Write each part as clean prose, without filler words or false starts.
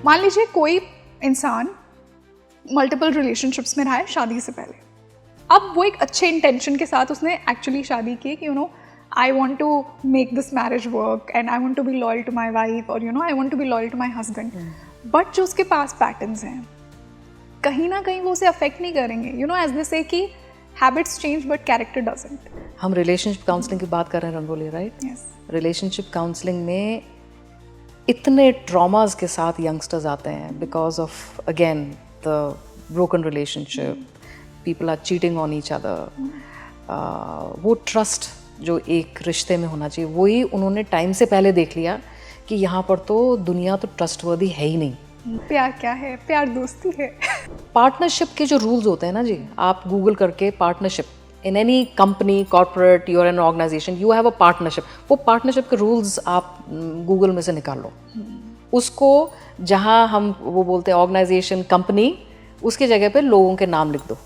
मान लीजिए कोई इंसान मल्टीपल रिलेशनशिप्स में रहा है शादी से पहले, अब वो एक अच्छे इंटेंशन के साथ उसने एक्चुअली शादी की कि I want to make this marriage work and I want to be loyal to my wife और I want to be loyal to my husband, but जो उसके पास पैटर्न्स हैं कहीं ना कहीं वो उसे अफेक्ट नहीं करेंगे, एज दे से कि habits change but character doesn't. हम रिलेशनशिप काउंसलिंग की बात कर रहे हैं Rangoli, right? Yes. Relationship counselling में इतने ट्रॉमास के साथ यंगस्टर्स आते हैं because of again the broken relationship, people are cheating on each other. वो ट्रस्ट जो एक रिश्ते में होना चाहिए वही उन्होंने टाइम से पहले देख लिया कि यहाँ पर तो दुनिया तो ट्रस्टवर्दी है ही नहीं। प्यार क्या है? प्यार दोस्ती है। पार्टनरशिप के जो रूल्स होते हैं ना जी, आप गूगल करके partnership in any company, corporate, your an organisation, you have a partnership, वो पार्टनरशिप के रूल्स आप गूगल में से निकाल लो। उसको जहाँ हम वो बोलते हैं ऑर्गेनाइजेशन, कंपनी, उसकी जगह पे लोगों के नाम लिख दो।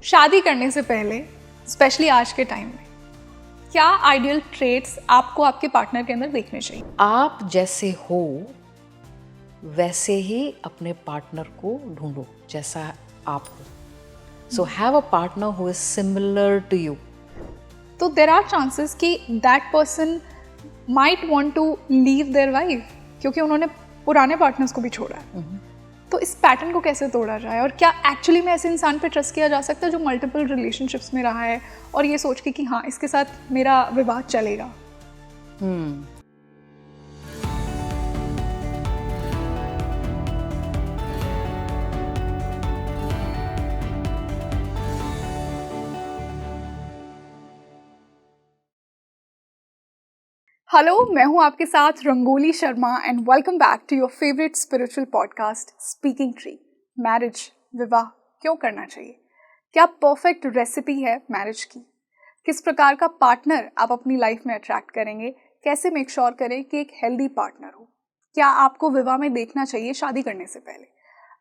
शादी करने से पहले स्पेशली आज के टाइम में क्या आइडियल ट्रेट्स आपको आपके पार्टनर के अंदर देखने चाहिए? आप जैसे हो वैसे ही अपने पार्टनर को ढूंढो जैसा आप हो। So have a partner who is similar to you. तो देर आर चांसेस कि that person might want to leave their wife क्योंकि उन्होंने पुराने पार्टनर्स को भी छोड़ा है। तो इस पैटर्न को कैसे तोड़ा जाए और क्या एक्चुअली में ऐसे इंसान पे ट्रस्ट किया जा सकता है जो मल्टीपल रिलेशनशिप्स में रहा है और ये सोच के कि हाँ इसके साथ मेरा विवाह चलेगा? हेलो, मैं हूं आपके साथ Rangoli Sharma and welcome back to your favourite spiritual podcast Speaking Tree. Marriage, विवाह क्यों करना चाहिए? क्या परफेक्ट रेसिपी है मैरिज की? किस प्रकार का पार्टनर आप अपनी लाइफ में अट्रैक्ट करेंगे? कैसे मेक श्योर करें कि एक हेल्दी पार्टनर हो? क्या आपको विवाह में देखना चाहिए शादी करने से पहले?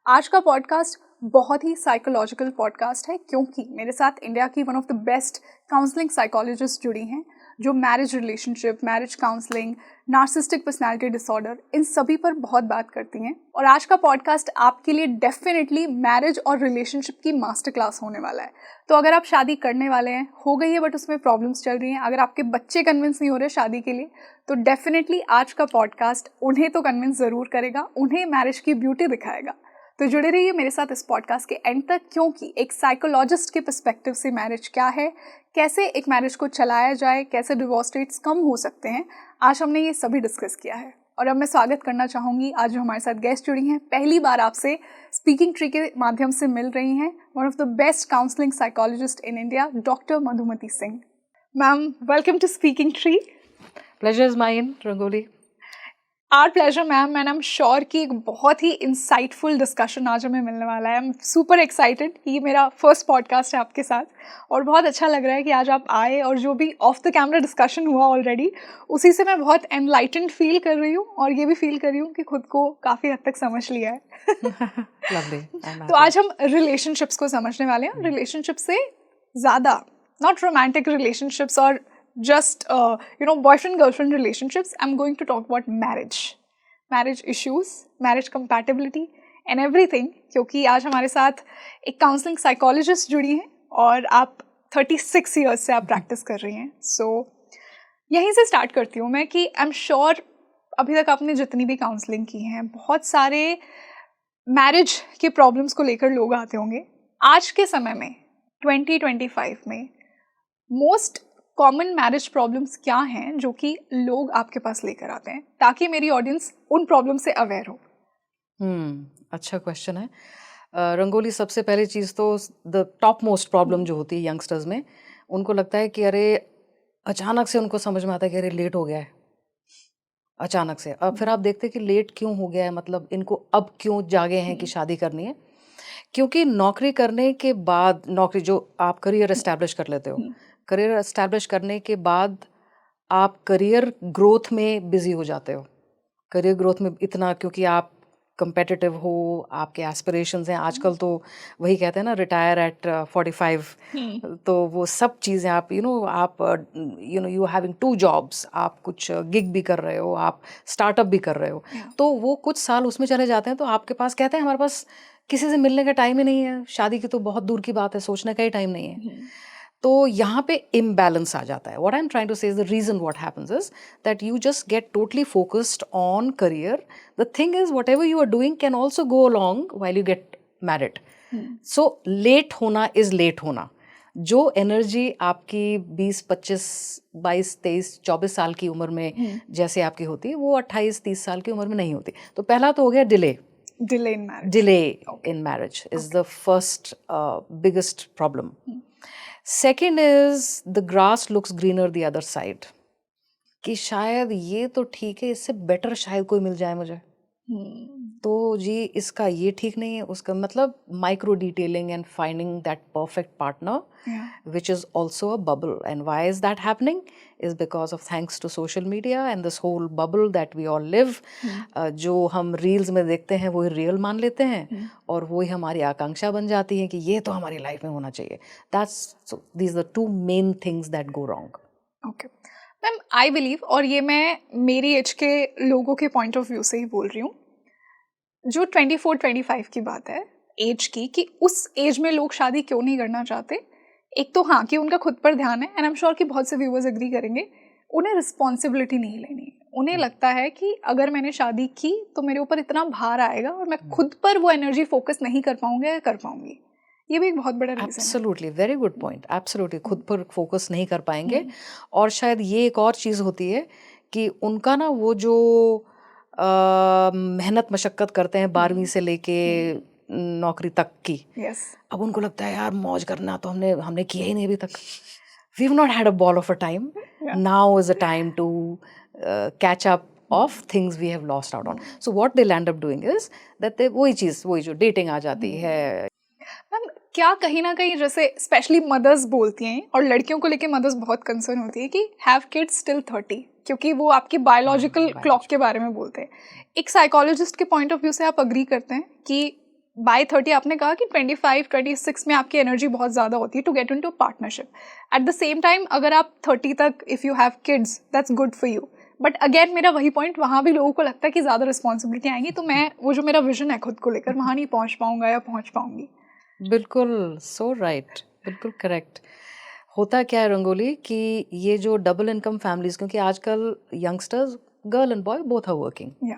आज का पॉडकास्ट बहुत ही साइकोलॉजिकल पॉडकास्ट है क्योंकि मेरे साथ इंडिया की one of the best counselling psychologist जुड़ी हैं जो marriage relationship, marriage counselling, narcissistic personality disorder, इन सभी पर बहुत बात करती हैं। और आज का पॉडकास्ट आपके लिए डेफिनेटली मैरिज और रिलेशनशिप की मास्टर क्लास होने वाला है। तो अगर आप शादी करने वाले हैं, हो गई है बट उसमें प्रॉब्लम्स चल रही हैं, अगर आपके बच्चे कन्विंस नहीं हो रहे शादी के लिए, तो डेफिनेटली आज का पॉडकास्ट उन्हें तो कन्विंस ज़रूर करेगा, उन्हें मैरिज की ब्यूटी दिखाएगा। तो जुड़े रहिए मेरे साथ इस पॉडकास्ट के एंड तक क्योंकि एक साइकोलॉजिस्ट के पर्सपेक्टिव से मैरिज क्या है, कैसे एक मैरिज को चलाया जाए, कैसे डिवोर्स रेट्स कम हो सकते हैं, आज हमने ये सभी डिस्कस किया है। और अब मैं स्वागत करना चाहूँगी आज जो हमारे साथ गेस्ट जुड़ी हैं, पहली बार आपसे स्पीकिंग ट्री के माध्यम से मिल रही हैं, one of the best counselling psychologist in India, doctor Madhumati Singh. Ma'am, welcome to Speaking Tree. Pleasure is mine Rangoli. Our pleasure ma'am, and I am sure कि एक बहुत ही इंसाइटफुल डिस्कशन आज हमें मिलने वाला है। I am super excited. ये मेरा फर्स्ट पॉडकास्ट है आपके साथ और बहुत अच्छा लग रहा है कि आज आप आए और जो भी ऑफ द कैमरा डिस्कशन हुआ ऑलरेडी उसी से मैं बहुत एनलाइटेंड फील कर रही हूँ और ये भी फील कर रही हूँ कि खुद को काफ़ी हद तक समझ लिया है। तो आज हम रिलेशनशिप्स को समझने वाले हैं। रिलेशनशिप से ज़्यादा, नॉट रोमांटिक रिलेशनशिप्स और just boyfriend girlfriend relationships, I'm going to talk about marriage issues, marriage compatibility and everything, क्योंकि आज हमारे साथ एक काउंसलिंग साइकोलॉजिस्ट जुड़ी हैं और आप 36 ईयर्स से आप प्रैक्टिस कर रही हैं। सो यहीं से स्टार्ट करती हूँ मैं कि आई एम श्योर अभी तक आपने जितनी भी काउंसलिंग की हैं, बहुत सारे मैरिज के प्रॉब्लम्स को लेकर लोग आते होंगे। आज के समय में 2025 में मोस्ट कॉमन मैरिज प्रॉब्लम्स क्या हैं जो कि लोग आपके पास लेकर आते हैं, ताकि मेरी ऑडियंस उन प्रॉब्लम से अवेयर हो? अच्छा क्वेश्चन है रंगोली। सबसे पहली चीज़ तो द टॉप मोस्ट प्रॉब्लम जो होती है यंगस्टर्स में, उनको लगता है कि अरे अचानक से उनको समझ में आता है कि अरे लेट हो गया है अचानक से। अब फिर आप देखते हैं कि लेट क्यों हो गया है, मतलब इनको अब क्यों जागे हैं कि शादी करनी है। क्योंकि नौकरी करने के बाद, नौकरी जो आप करियर एस्टैब्लिश कर लेते हो, करियर एस्टैब्लिश करने के बाद आप करियर ग्रोथ में बिजी हो जाते हो। करियर ग्रोथ में इतना, क्योंकि आप कंपेटिटिव हो, आपके एस्पिरेशंस हैं। आजकल तो वही कहते हैं ना, रिटायर एट 45। तो वो सब चीज़ें आप आप यू हैविंग 2 जॉब्स, आप कुछ गिग भी कर रहे हो, आप स्टार्टअप भी कर रहे हो। तो वो कुछ साल उसमें चले जाते हैं, तो आपके पास कहते हैं हमारे पास किसी से मिलने का टाइम ही नहीं है, शादी की तो बहुत दूर की बात है, सोचने का ही टाइम नहीं है। तो यहाँ पे इम्बैलेंस आ जाता है। What I am trying to say is the reason what happens is that you just get totally focused on career. The thing is whatever you are doing can also go along while you get married. So late होना is late होना। जो energy आपकी 20, 25, 22, 23, 24 साल की उम्र में जैसे आपकी होती है, वो 28, 30 साल की उम्र में नहीं होती। तो पहला तो हो गया delay in marriage is the first biggest problem. Second is the grass looks greener the other side. कि शायद ये तो ठीक है, इससे बेटर शायद कोई मिल जाए मुझे। तो जी इसका ये ठीक नहीं है, उसका मतलब micro detailing and finding that perfect partner which is also a bubble. And why is that happening is because of thanks to social media and this whole bubble that we all live. जो हम reels में देखते हैं वही real मान लेते हैं और वही हमारी आकांक्षा बन जाती है कि ये तो हमारी लाइफ में होना चाहिए। That's these are 2 main things that go wrong. Okay ma'am, I believe, और ये मैं मेरी एज के लोगों के पॉइंट ऑफ व्यू से ही बोल रही हूँ, जो 24-25 की बात है एज की, कि उस एज में लोग शादी क्यों नहीं करना चाहते। एक तो हाँ कि उनका खुद पर ध्यान है, एंड आई एम श्योर कि बहुत से व्यूअर्स एग्री करेंगे, उन्हें रिस्पॉन्सिबिलिटी नहीं लेनी। उन्हें लगता है कि अगर मैंने शादी की तो मेरे ऊपर इतना भार आएगा और मैं खुद पर वो एनर्जी फोकस नहीं कर पाऊंगा या कर पाऊंगी। ये भी एक बहुत बड़ा रीजन है। Absolutely, very good point. Absolutely, खुद पर फोकस नहीं कर पाएंगे। और शायद ये एक और चीज़ होती है कि उनका ना वो जो मेहनत मशक्क़त करते हैं 12वीं से लेके नौकरी तक की, अब उनको लगता है यार मौज करना तो हमने किया ही नहीं अभी तक। We have not had a ball of a time. Now is a time to catch up of things we have lost out on. So what they'll end up doing is that they वही जो dating आ जाती है। Ma'am क्या कहीं ना कहीं जैसे specially mother's बोलती हैं, और लड़कियों को लेके मदर्स बहुत कंसर्न होती है कि हैव किड्स टिल 30, क्योंकि वो आपकी बायोलॉजिकल क्लॉक के बारे में बोलते हैं। एक साइकोलॉजिस्ट के पॉइंट ऑफ व्यू से आप अग्री करते हैं कि बाय 30, आपने कहा कि 25-26 में आपकी एनर्जी बहुत ज़्यादा होती है to get into partnership. At the same time अगर आप 30 तक if you have kids that's good for you, but again मेरा वही पॉइंट, वहाँ भी लोगों को लगता है कि ज़्यादा रिस्पॉन्सिबिलिटी आएंगी, तो मैं वो जो मेरा विजन है खुद को लेकर वहाँ नहीं पहुँच पाऊँगा या पहुँच पाऊँगी। बिल्कुल, सो राइट, बिल्कुल करेक्ट। होता क्या है रंगोली कि ये जो डबल इनकम फैमिलीज, क्योंकि आजकल youngsters girl and boy both are working.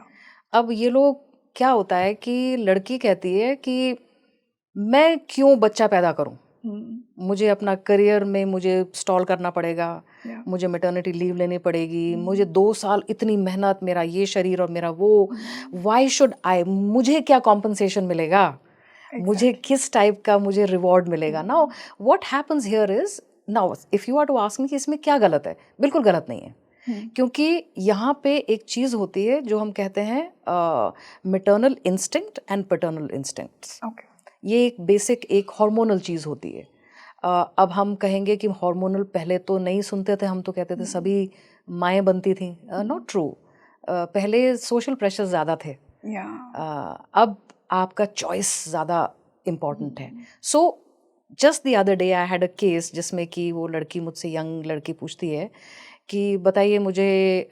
अब ये लोग क्या होता है कि लड़की कहती है कि मैं क्यों बच्चा पैदा करूं, मुझे अपना करियर में मुझे स्टॉल करना पड़ेगा, मुझे मैटरनिटी लीव लेनी पड़ेगी, मुझे 2 साल इतनी मेहनत, मेरा ये शरीर और मेरा वो, व्हाई शुड आई, मुझे क्या कॉम्पनसेशन मिलेगा, मुझे किस टाइप का मुझे रिवॉर्ड मिलेगा। Now what happens here is, now if you are to ask me कि इसमें क्या गलत है, बिल्कुल गलत नहीं है। क्योंकि यहाँ पे एक चीज़ होती है जो हम कहते हैं maternal instinct and paternal instincts. ये एक बेसिक एक हार्मोनल चीज़ होती है। अब हम कहेंगे कि हार्मोनल पहले तो नहीं सुनते थे, हम तो कहते थे सभी माएँ बनती थी। Not true. पहले सोशल प्रेशर ज़्यादा थे। अब आपका चॉइस ज़्यादा इम्पॉर्टेंट है। So just the other day I had a case जिसमें कि वो लड़की मुझसे, यंग लड़की पूछती है कि बताइए मुझे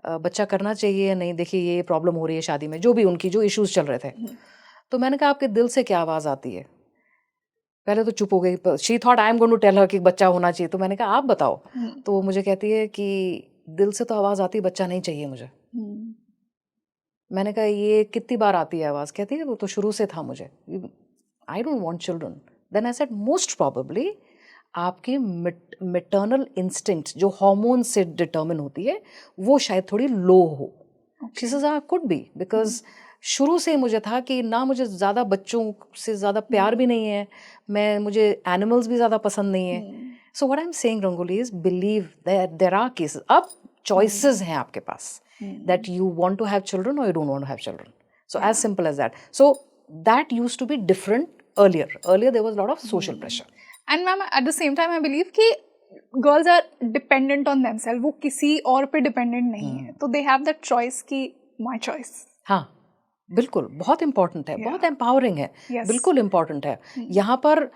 बच्चा करना चाहिए या नहीं, देखिए ये प्रॉब्लम हो रही है शादी में, जो भी उनकी जो इश्यूज चल रहे थे। तो मैंने कहा आपके दिल से क्या आवाज़ आती है। पहले तो चुप हो गई। She thought I am going to tell her कि बच्चा होना चाहिए। तो मैंने कहा आप बताओ। तो वो मुझे कहती है कि दिल से तो आवाज़ आती है बच्चा नहीं चाहिए मुझे। मैंने कहा ये कितनी बार आती है आवाज़? कहती है वो तो शुरू से था मुझे, I don't want children. Then I said most probably आपकी मैटरनल इंस्टिंक्ट जो हार्मोन से डिटर्मिन होती है वो शायद थोड़ी लो हो। She says could be, because शुरू से मुझे था कि ना मुझे ज़्यादा बच्चों से ज़्यादा प्यार भी नहीं है, मुझे एनिमल्स भी ज़्यादा पसंद नहीं है। So what I am saying Rangoli is believe there are cases, अब चॉइसेस हैं आपके पास, that you want to have children or you don't want to have children. So as simple as that. So that used to be different earlier. Earlier there was a lot of social pressure. And ma'am, at the same time I believe कि girls are dependent on themselves. वो किसी और पे dependent नहीं है, तो they have that choice कि my choice. हाँ, बिल्कुल बहुत इम्पोर्टेंट है, बहुत Yeah. एम्पावरिंग है, Yes. बिल्कुल इम्पोर्टेंट है। Hmm. यहाँ पर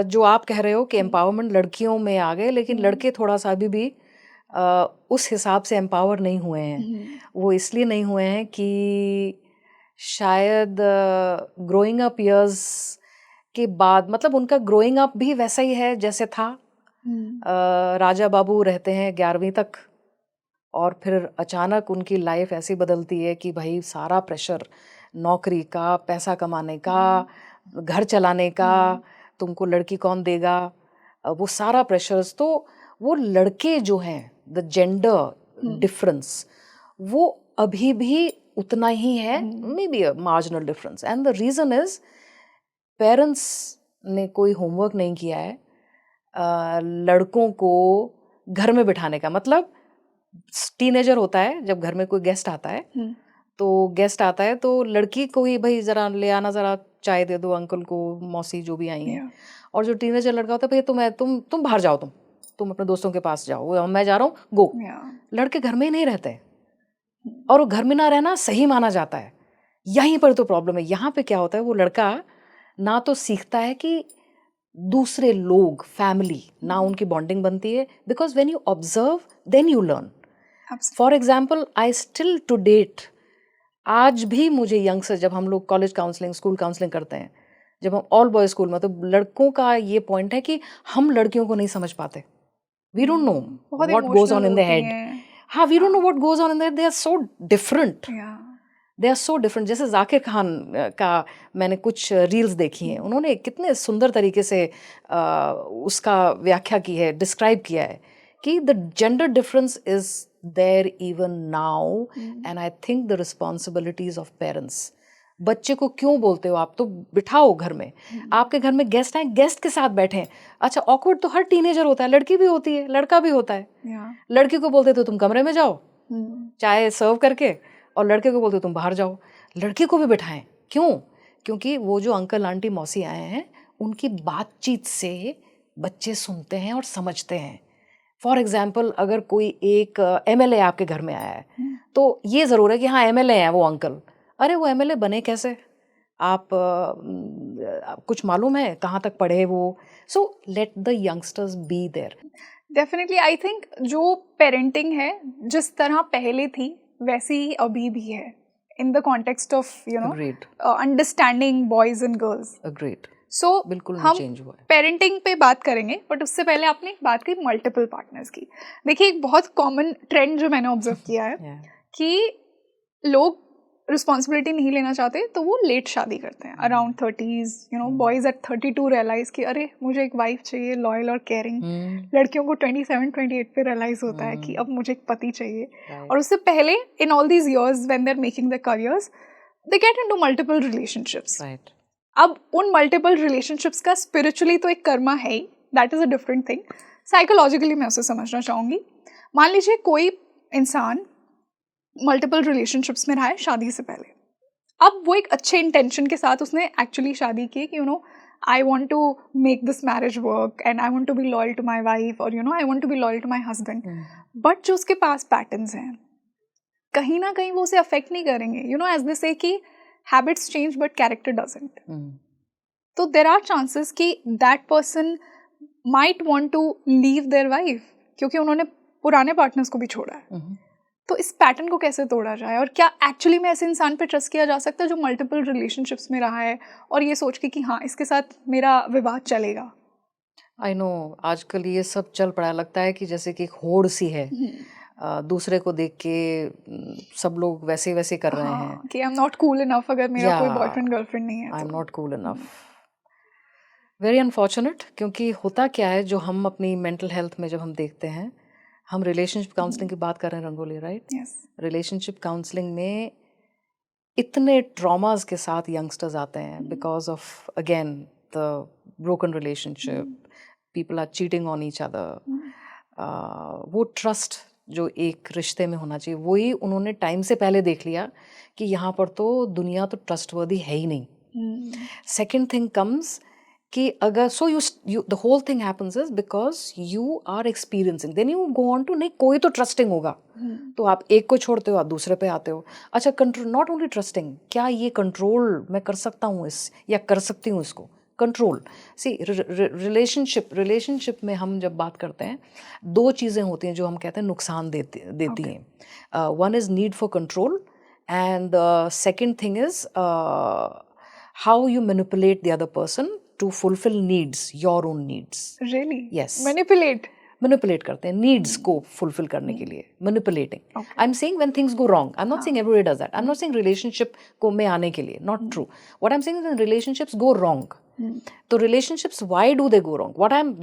जो आप कह रहे हो कि एम्पावरमेंट लड़कियों में आ गए, लेकिन लड़के थोड़ा सा अभी भी उस हिसाब से एम्पावर नहीं हुए हैं। Hmm. वो इसलिए नहीं हुए हैं कि शायद ग्रोइंग अप ईयर्स के बाद, मतलब उनका ग्रोइंग अप भी वैसा ही है जैसे था। Hmm. राजा बाबू रहते हैं 11वीं तक, और फिर अचानक उनकी लाइफ ऐसी बदलती है कि भाई सारा प्रेशर नौकरी का, पैसा कमाने का, घर चलाने का, तुमको लड़की कौन देगा, वो सारा प्रेशर्स। तो वो लड़के जो हैं, द जेंडर डिफरेंस वो अभी भी उतना ही है, may be a marginal difference. And the reason is parents ने कोई होमवर्क नहीं किया है लड़कों को घर में बिठाने का। मतलब टीनेजर होता है जब घर में कोई गेस्ट आता है, तो गेस्ट आता है तो लड़की को ही भाई जरा ले आना, जरा चाय दे दो अंकल को, मौसी जो भी आई हैं। और जो टीनेजर लड़का होता है, भाई तुम बाहर जाओ, तुम अपने दोस्तों के पास जाओ, मैं जा रहा हूँ, गो। लड़के घर में ही नहीं रहते, और वो घर में ना रहना सही माना जाता है। यहीं पर तो प्रॉब्लम है। यहाँ पे क्या होता है, वो लड़का ना तो सीखता है कि दूसरे लोग, फैमिली, ना उनकी बॉन्डिंग बनती है, because when you observe then you learn. For example, I still to date, आज भी मुझे यंगस्टर, जब हम लोग कॉलेज काउंसलिंग, स्कूल काउंसलिंग करते हैं, जब हम ऑल बॉयज स्कूल में, तो लड़कों का ये पॉइंट है कि हम लड़कियों को नहीं समझ पाते। We don't know what goes on in the head. हाँ, we don't know what goes on in the head. They are so different, they are so different. जैसे जाकिर खान का मैंने कुछ रील्स देखी हैं, उन्होंने कितने सुंदर तरीके से उसका व्याख्या की है, डिस्क्राइब किया है कि the gender difference is there even now, and I think the responsibilities of parents. बच्चे को क्यों बोलते हो आप, तो बिठाओ घर में। आपके घर में गेस्ट आए, गेस्ट के साथ बैठे। अच्छा, ऑकवर्ड तो हर टीनेजर होता है, लड़की भी होती है, लड़का भी होता है। लड़की को बोलते तो तुम कमरे में जाओ चाय सर्व करके, और लड़के को बोलते तुम बाहर जाओ। लड़के को भी बिठाएं, क्यों? क्योंकि वो जो अंकल आंटी मौसी आए हैं, उनकी बातचीत से बच्चे सुनते हैं और समझते हैं। फॉर एग्जाम्पल, अगर कोई एक एमएलए आपके घर में आया है, तो ये ज़रूर है कि हाँ एमएलए हैं वो अंकल। अरे वो एमएलए बने कैसे? आप कुछ मालूम है कहाँ तक पढ़े वो? So let the youngsters be there. Definitely I think जो पेरेंटिंग है जिस तरह पहले थी वैसी ही अभी भी है, in the context of understanding boys and girls. Agreed. So बिल्कुल हम चेंज हुआ है। पेरेंटिंग पे बात करेंगे, बट उससे पहले आपने एक बात की मल्टीपल पार्टनर्स की। देखिए, एक बहुत कॉमन ट्रेंड जो मैंने ऑब्जर्व किया है कि लोग रिस्पॉन्सिबिलिटी नहीं लेना चाहते तो वो लेट शादी करते हैं, around 30s। Boys eight 32 realise कि अरे मुझे एक वाइफ चाहिए लॉयल और केयरिंग। लड़कियों को 27-28 पे रियलाइज होता है कि अब मुझे एक पति चाहिए। और उससे पहले, in all these years when they are making the careers, they get into multiple relationships. अब उन मल्टीपल रिलेशनशिप्स का स्पिरिचुअली तो एक कर्मा है ही, that is a different thing. Psychologically मैं उसे समझना चाहूँगी। मान लीजिए कोई इंसान मल्टीपल रिलेशनशिप्स में रहा है शादी से पहले। अब वो एक अच्छे इंटेंशन के साथ उसने एक्चुअली शादी की कि I want to make this marriage work and I want to be loyal to my wife, और I want to be loyal to my husband. But जो उसके पास पैटर्न्स हैं, कहीं ना कहीं वो उसे अफेक्ट नहीं करेंगे। एज दे से कि habits change but character doesn't. तो देर आर चांसेस कि that person might want to leave their wife, क्योंकि उन्होंने पुराने पार्टनर्स को भी छोड़ा है। तो इस पैटर्न को कैसे तोड़ा जाए, और क्या एक्चुअली में ऐसे इंसान पे ट्रस्ट किया जा सकता है जो मल्टीपल रिलेशनशिप्स में रहा है और ये सोच के कि हाँ इसके साथ मेरा विवाह चलेगा? आई नो, आजकल ये सब चल पड़ा, लगता है कि जैसे कि एक होड़ सी है। दूसरे को देख के सब लोग वैसे वैसे कर रहे हैं कि आई एम नॉट कूल इनफ, अगर मेरा कोई बॉयफ्रेंड गर्लफ्रेंड नहीं है I am not cool enough. Very unfortunate. क्योंकि होता क्या है, जो हम अपनी मेंटल हेल्थ में जब हम देखते हैं, हम रिलेशनशिप काउंसलिंग की बात कर रहे हैं रंगोली, राइट? रिलेशनशिप काउंसलिंग में इतने ट्रॉमास के साथ यंगस्टर्स आते हैं because of again the broken relationship, people are cheating on each other. वो ट्रस्ट जो एक रिश्ते में होना चाहिए, वही उन्होंने टाइम से पहले देख लिया कि यहाँ पर तो दुनिया तो ट्रस्टवर्दी है ही नहीं। सेकेंड थिंग कम्स कि अगर so you the whole thing happens is because you are experiencing, then you go on to, नहीं कोई तो ट्रस्टिंग होगा, तो आप एक को छोड़ते हो, आप दूसरे पे आते हो. अच्छा, कंट्रोल, नॉट ओनली ट्रस्टिंग, क्या ये कंट्रोल मैं कर सकता हूँ इस, या कर सकती हूँ इसको कंट्रोल. सी रिलेशनशिप में हम जब बात करते हैं, दो चीज़ें होती हैं जो हम कहते हैं नुकसान देती हैं. One is need for control, and the second thing is how you manipulate the other person to fulfill needs, your own needs. Really? Yes. Manipulate करते हैं needs को fulfill करने के लिए, manipulating. I'm saying when things go wrong. I'm not saying everybody does that. I'm not saying relationship को में आने के लिए, not true. What I'm saying is when relationships go wrong. तो relationships, why do they go wrong?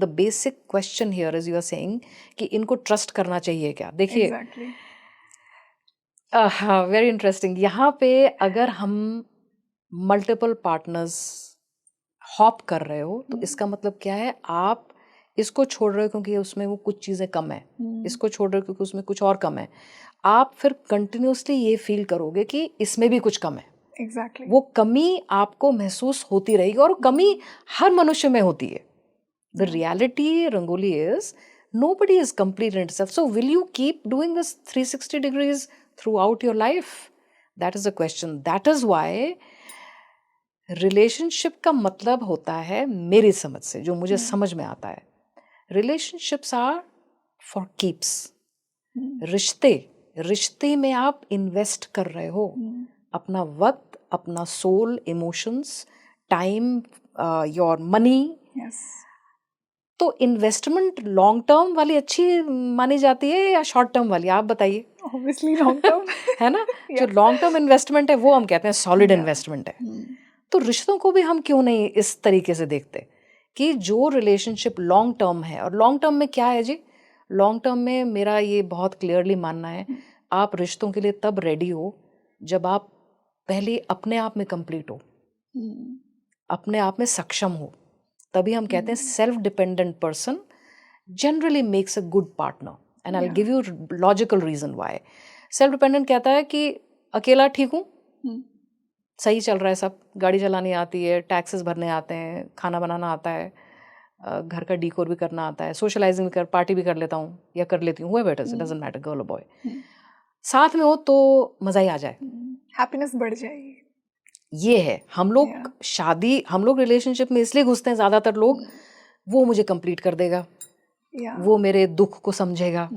The basic question here is you are saying कि इनको trust करना चाहिए क्या? देखिए, exactly. Very interesting. यहाँ पे अगर हम मल्टीपल पार्टनर्स हॉप कर रहे हो, तो इसका मतलब क्या है, आप इसको छोड़ रहे हो क्योंकि उसमें वो कुछ चीज़ें कम है, इसको छोड़ रहे हो क्योंकि उसमें कुछ और कम है, आप फिर कंटिन्यूसली ये फील करोगे कि इसमें भी कुछ कम है. Exactly. वो कमी आपको महसूस होती रहेगी, और कमी हर मनुष्य में होती है. The reality, rangoli, is nobody is complete in itself. So will you keep doing this 360 degrees throughout your life? That is the question. That is why relationship का मतलब होता है, मेरी समझ से, जो मुझे समझ में आता है, रिलेशनशिप्स आर फॉर कीप्स. रिश्ते में आप इन्वेस्ट कर रहे हो अपना वक्त, अपना soul, emotions, time, your money. तो इन्वेस्टमेंट लॉन्ग टर्म वाली अच्छी मानी जाती है या शॉर्ट टर्म वाली, आप बताइए. Obviously long term. है ना. जो लॉन्ग टर्म इन्वेस्टमेंट है वो हम कहते हैं सॉलिड इन्वेस्टमेंट है. तो रिश्तों को भी हम क्यों नहीं इस तरीके से देखते कि जो रिलेशनशिप लॉन्ग टर्म है, और लॉन्ग टर्म में क्या है जी, लॉन्ग टर्म में मेरा ये बहुत क्लियरली मानना है, आप रिश्तों के लिए तब रेडी हो जब आप पहले अपने आप में कंप्लीट हो, अपने आप में सक्षम हो. तभी हम कहते हैं self dependent person generally makes a good partner. And I will give you logical reason why. Self dependent कहता है कि अकेला ठीक हूँ, सही चल रहा है सब, गाड़ी चलानी आती है, टैक्सेस भरने आते हैं, खाना बनाना आता है, घर का डीकोर भी करना आता है, सोशलाइजिंग भी पार्टी भी कर लेता हूँ या कर लेती हूँ, whoever it is, it doesn't matter, girl और बॉय, साथ में हो तो मज़ा ही आ जाए, हैप्पीनेस बढ़ जाएगी. ये है. हम लोग रिलेशनशिप में इसलिए घुसते हैं ज़्यादातर लोग, वो मुझे कंप्लीट कर देगा, वो मेरे दुख को समझेगा,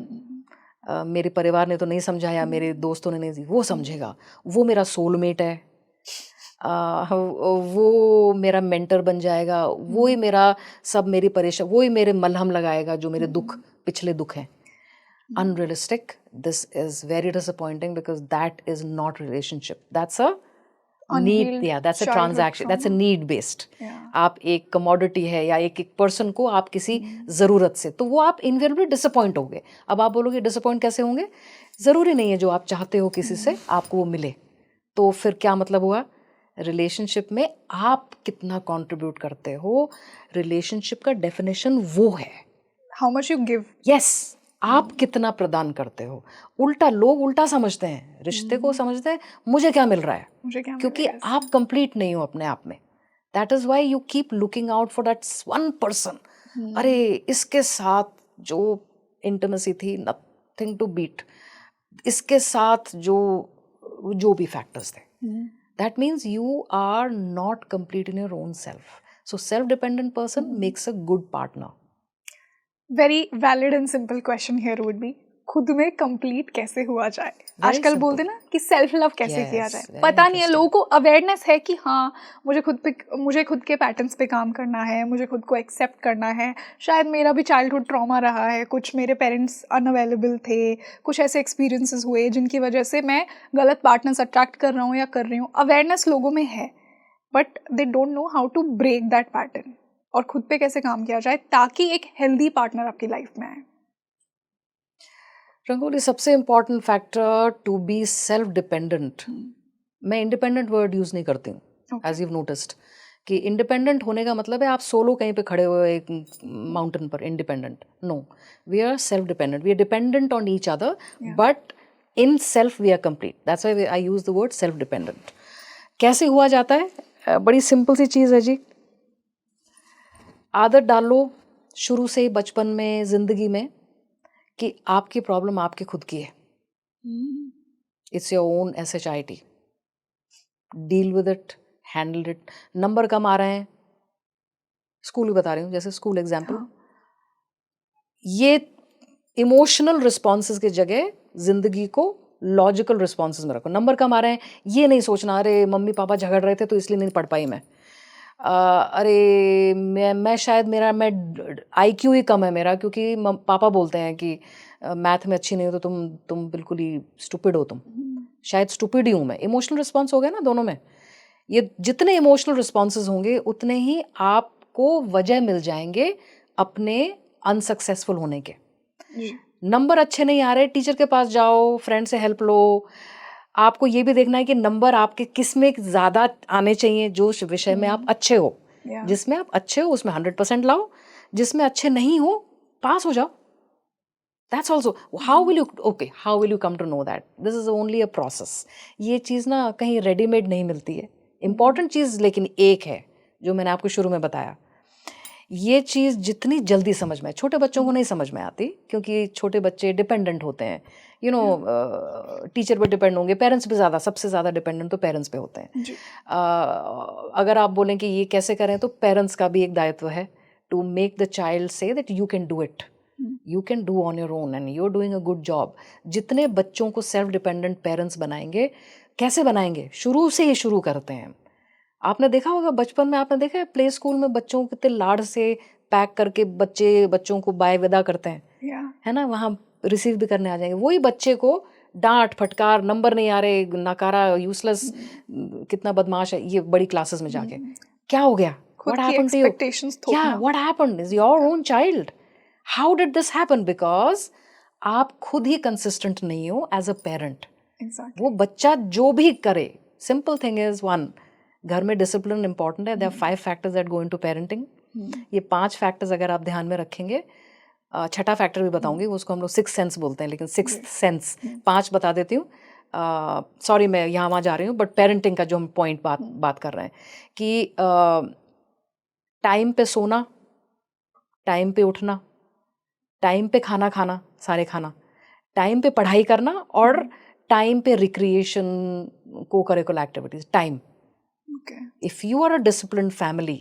मेरे परिवार ने तो नहीं समझाया, मेरे दोस्तों ने नहीं, वो समझेगा, वो मेरा सोलमेट है, वो मेरा मेंटर बन जाएगा, वो ही मेरा सब, मेरी परेशान, वो ही मेरे मलहम लगाएगा जो मेरे दुख, पिछले दुख हैं. Unrealistic. This is very disappointing because that is not relationship. That's a need. Yeah, that's a transaction. That's a need based. आप एक commodity है या एक person को आप किसी ज़रूरत से, तो वो आप invariably disappoint होगे. अब आप बोलोगे disappoint कैसे होंगे? ज़रूरी नहीं है जो आप चाहते हो किसी से आपको वो मिले. तो फिर क्या मतलब हुआ? रिलेशनशिप में आप कितना कंट्रीब्यूट करते हो, रिलेशनशिप का डेफिनेशन वो है. How much you give. Yes, आप कितना प्रदान करते हो. लोग उल्टा समझते हैं, रिश्ते को समझते हैं मुझे क्या मिल रहा है, क्योंकि आप कंप्लीट नहीं हो अपने आप में. That is why you keep looking out for that one person. अरे इसके साथ जो इंटिमेसी थी, नथिंग टू बीट, इसके साथ जो भी फैक्टर्स थे. That means you are not complete in your own self. So self-dependent person makes a good partner. Very valid and simple question here would be, खुद में कंप्लीट कैसे हुआ जाए. आजकल बोलते ना कि सेल्फ लव कैसे किया जाए. पता नहीं है, लोगों को अवेयरनेस है कि हाँ मुझे खुद के पैटर्न्स पे काम करना है, मुझे खुद को एक्सेप्ट करना है. शायद मेरा भी चाइल्डहुड ट्रॉमा रहा है, कुछ मेरे पेरेंट्स अनअवेलेबल थे, कुछ ऐसे एक्सपीरियंसेस हुए जिनकी वजह से मैं गलत पार्टनर्स अट्रैक्ट कर रहा हूँ या कर रही हूँ. अवेयरनेस लोगों में है, but they don't know how to break that pattern, और खुद पे कैसे काम किया जाए ताकि एक हेल्दी पार्टनर आपकी लाइफ में आए. रंगोली, सबसे important factor to be self dependent. मैं इंडिपेंडेंट वर्ड यूज़ नहीं करती हूँ, एज यू नोटिस्ड, कि इंडिपेंडेंट होने का मतलब है आप सोलो कहीं पे खड़े हुए एक माउंटेन पर independent. No, we are self dependent. We are dependent on each other, but in self we are complete. That's why I use the word self dependent. कैसे हुआ जाता है? बड़ी सिंपल सी चीज़ है जी. आदत डाल लो शुरू से ही बचपन में, ज़िंदगी में, कि आपकी प्रॉब्लम आपकी खुद की है। It's your own SHIT। Deal with it, handle it. Number कम आ रहे हैं, स्कूल ही बता रही हूँ, जैसे स्कूल एग्जाम्पल, हाँ, ये इमोशनल रिस्पॉन्सेज की जगह जिंदगी को लॉजिकल रिस्पॉन्सेज में रखो। नंबर कम आ रहे हैं, ये नहीं सोचना अरे मम्मी पापा झगड़ रहे थे तो इसलिए नहीं पढ़ पाई मैं, अरे मैं शायद मैं IQ ही कम है मेरा, क्योंकि पापा बोलते हैं कि मैथ में अच्छी नहीं हो तो तुम बिल्कुल ही स्टूपिड हो, तुम शायद स्टूपिड ही हूँ मैं। इमोशनल रिस्पॉन्स हो गया ना दोनों में। ये जितने इमोशनल रिस्पॉन्सेज होंगे उतने ही आपको वजह मिल जाएंगे अपने अनसक्सेसफुल होने के। नंबर अच्छे नहीं आ रहे, टीचर के पास जाओ, फ्रेंड से हेल्प लो। आपको ये भी देखना है कि नंबर आपके किस में ज़्यादा आने चाहिए, जो विषय में आप अच्छे हो। जिसमें आप अच्छे हो उसमें 100% लाओ, जिसमें अच्छे नहीं हो पास हो जाओ। That's also how will you come to know that? This is only a process. ये चीज़ ना कहीं रेडीमेड नहीं मिलती है। इम्पॉर्टेंट चीज़ लेकिन एक है जो मैंने आपको शुरू में बताया। ये चीज़ जितनी जल्दी समझ में, छोटे बच्चों को नहीं समझ में आती, क्योंकि छोटे बच्चे डिपेंडेंट होते हैं, टीचर पे डिपेंड होंगे, पेरेंट्स पे ज़्यादा, सबसे ज़्यादा डिपेंडेंट तो पेरेंट्स पे होते हैं। अगर आप बोलें कि ये कैसे करें, तो पेरेंट्स का भी एक दायित्व है to make the child say that you can do it, you can do on your own and you are doing a good job. जितने बच्चों को सेल्फ डिपेंडेंट पेरेंट्स बनाएंगे, कैसे बनाएंगे, शुरू से ही शुरू करते हैं। आपने देखा होगा बचपन में, आपने देखा है प्ले स्कूल में बच्चों को कितने लाड से पैक करके बच्चों को बाय विदा करते हैं, है ना, वहाँ रिसीव भी करने आ जाएंगे। वही बच्चे को डांट फटकार, नंबर नहीं आ रहे, नकारा, यूजलेस, कितना बदमाश है, ये बड़ी क्लासेस में जाके क्या हो गया, खुद व्हाट की हैपेंड टू यू, expectations क्या थोपना। What happened, is your own child, how did this happen, because आप खुद ही कंसिस्टेंट नहीं हो एज अ पेरेंट। वो बच्चा जो भी करे, सिंपल थिंग इज वन, घर में डिसिप्लिन इंपॉर्टेंट है। There are 5 factors that go into parenting. ये 5 फैक्टर्स अगर आप ध्यान में रखेंगे, छठा फैक्टर भी बताऊंगी, उसको हम लोग 6th सेंस बोलते हैं, लेकिन 6th सेंस 5 बता देती हूँ। सॉरी मैं यहाँ वहाँ जा रही हूँ, बट पेरेंटिंग का जो हम पॉइंट बात कर रहे हैं कि टाइम पे सोना, टाइम पे उठना, टाइम पे खाना खाना, सारे खाना, टाइम पे पढ़ाई करना, और टाइम पे रिक्रिएशन, को curricular activities, time. If you are a disciplined family,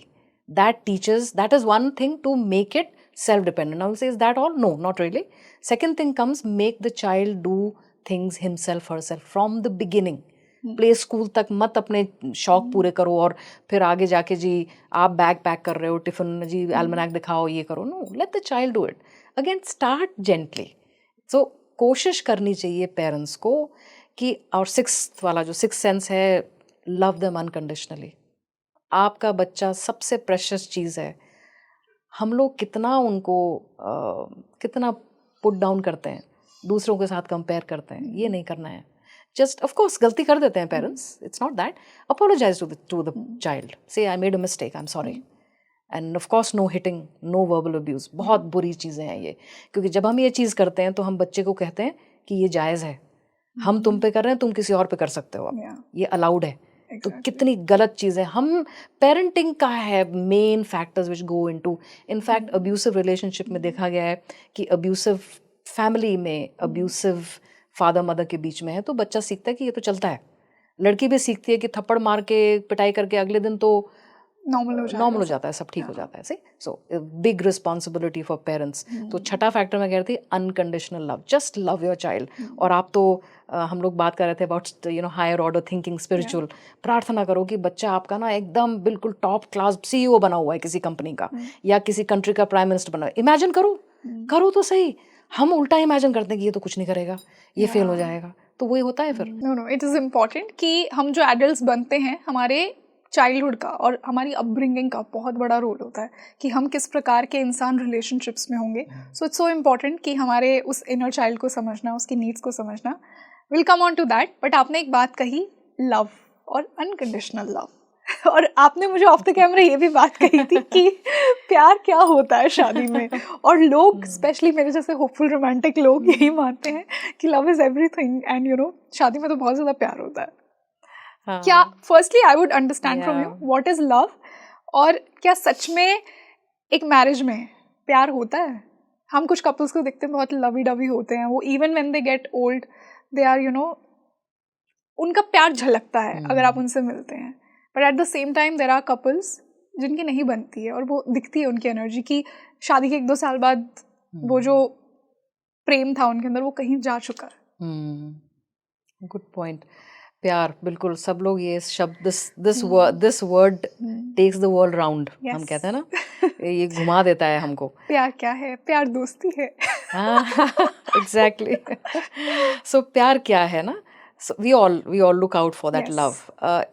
that teaches, that is one thing to make it self-dependent. Now you say, is that all? No, not really. Second thing comes, make the child do things himself, herself from the beginning. Play school तक मत अपने शौक पूरे करो और फिर आगे जाके जी आप बैग पैक कर रहे हो, टिफिन जी एल्मनाक दिखाओ, ये करो। No, let the child do it. Again start gently. So कोशिश करनी चाहिए पेरेंट्स को कि, और 6th वाला जो 6th सेंस है, लव देम अनकंडीशनली। आपका बच्चा सबसे प्रेशियस चीज़ है। हम लोग कितना उनको कितना पुट डाउन करते हैं, दूसरों के साथ कंपेयर करते हैं। ये नहीं करना है। जस्ट ऑफ कोर्स गलती कर देते हैं parents, it's not that, apologize to the child, say I made a mistake, I am sorry, and of course no hitting, no verbal abuse. बहुत बुरी चीज़ें हैं ये, क्योंकि जब हम ये चीज़ करते हैं तो हम बच्चे को कहते हैं कि ये जायज़ है, हम तुम पे कर रहे हैं, तुम किसी और पे कर सकते हो, अब ये अलाउड है। तो कितनी गलत चीज़ है। हम पेरेंटिंग का है main factors which go into, in fact abusive relationship में देखा गया है कि अब्यूसिव फैमिली में, अब्यूसिव फादर मदर के बीच में है, तो बच्चा सीखता है कि ये तो चलता है। लड़की भी सीखती है कि थप्पड़ मार के पिटाई करके अगले दिन तो नॉर्मल हो जाता है, सब ठीक हो जाता है। So big responsibility for parents. तो छठा फैक्टर मैं कह रही थी, unconditional love, just love your child. और आप तो हम लोग बात कर रहे थे about higher order thinking, spiritual. प्रार्थना करो कि बच्चा आपका ना एकदम बिल्कुल टॉप क्लास CEO बना हुआ है किसी कंपनी का, या किसी कंट्री का प्राइम मिनिस्टर बना हुआ है। इमेजिन करो तो सही। हम उल्टा इमेजिन करते हैं कि ये तो कुछ नहीं करेगा, ये फेल हो जाएगा, तो वही होता है फिर। नो, इट इज़ इम्पॉर्टेंट कि हम जो एडल्ट्स बनते हैं, हमारे चाइल्डहुड का और हमारी अपब्रिंगिंग का बहुत बड़ा रोल होता है कि हम किस प्रकार के इंसान रिलेशनशिप्स में होंगे। सो इट्स सो इम्पॉर्टेंट कि हमारे उस इनर चाइल्ड को समझना, उसकी नीड्स को समझना। Will come on to that, but आपने एक बात कही, लव और अनकंडीशनल लव, और आपने मुझे ऑफ द कैमरा ये भी बात कही थी कि प्यार क्या होता है शादी में। और लोग, स्पेशली मेरे जैसे होपफुल रोमांटिक लोग, यही मानते हैं कि लव इज़ एवरीथिंग, एंड शादी में तो बहुत ज़्यादा प्यार होता है। क्या, firstly I would understand from you what is love, और क्या सच में एक मैरिज में प्यार होता है? हम कुछ कपल्स को देखते हैं बहुत लवी डवी होते हैं, वो even when they get old they are उनका प्यार झलकता है अगर आप उनसे मिलते हैं। But at the same time there are couples जिनकी नहीं बनती है, और वो दिखती है उनकी एनर्जी की शादी के 1-2 साल बाद वो जो प्रेम था उनके अंदर वो कहीं जा चुका है। Good point. प्यार, बिल्कुल सब लोग ये शब्द this word takes the world round, हम कहते हैं ना, ये घुमा देता है हमको। प्यार क्या है? प्यार दोस्ती है। एग्जैक्टली। सो प्यार क्या है ना, so we all look out for that Yes. love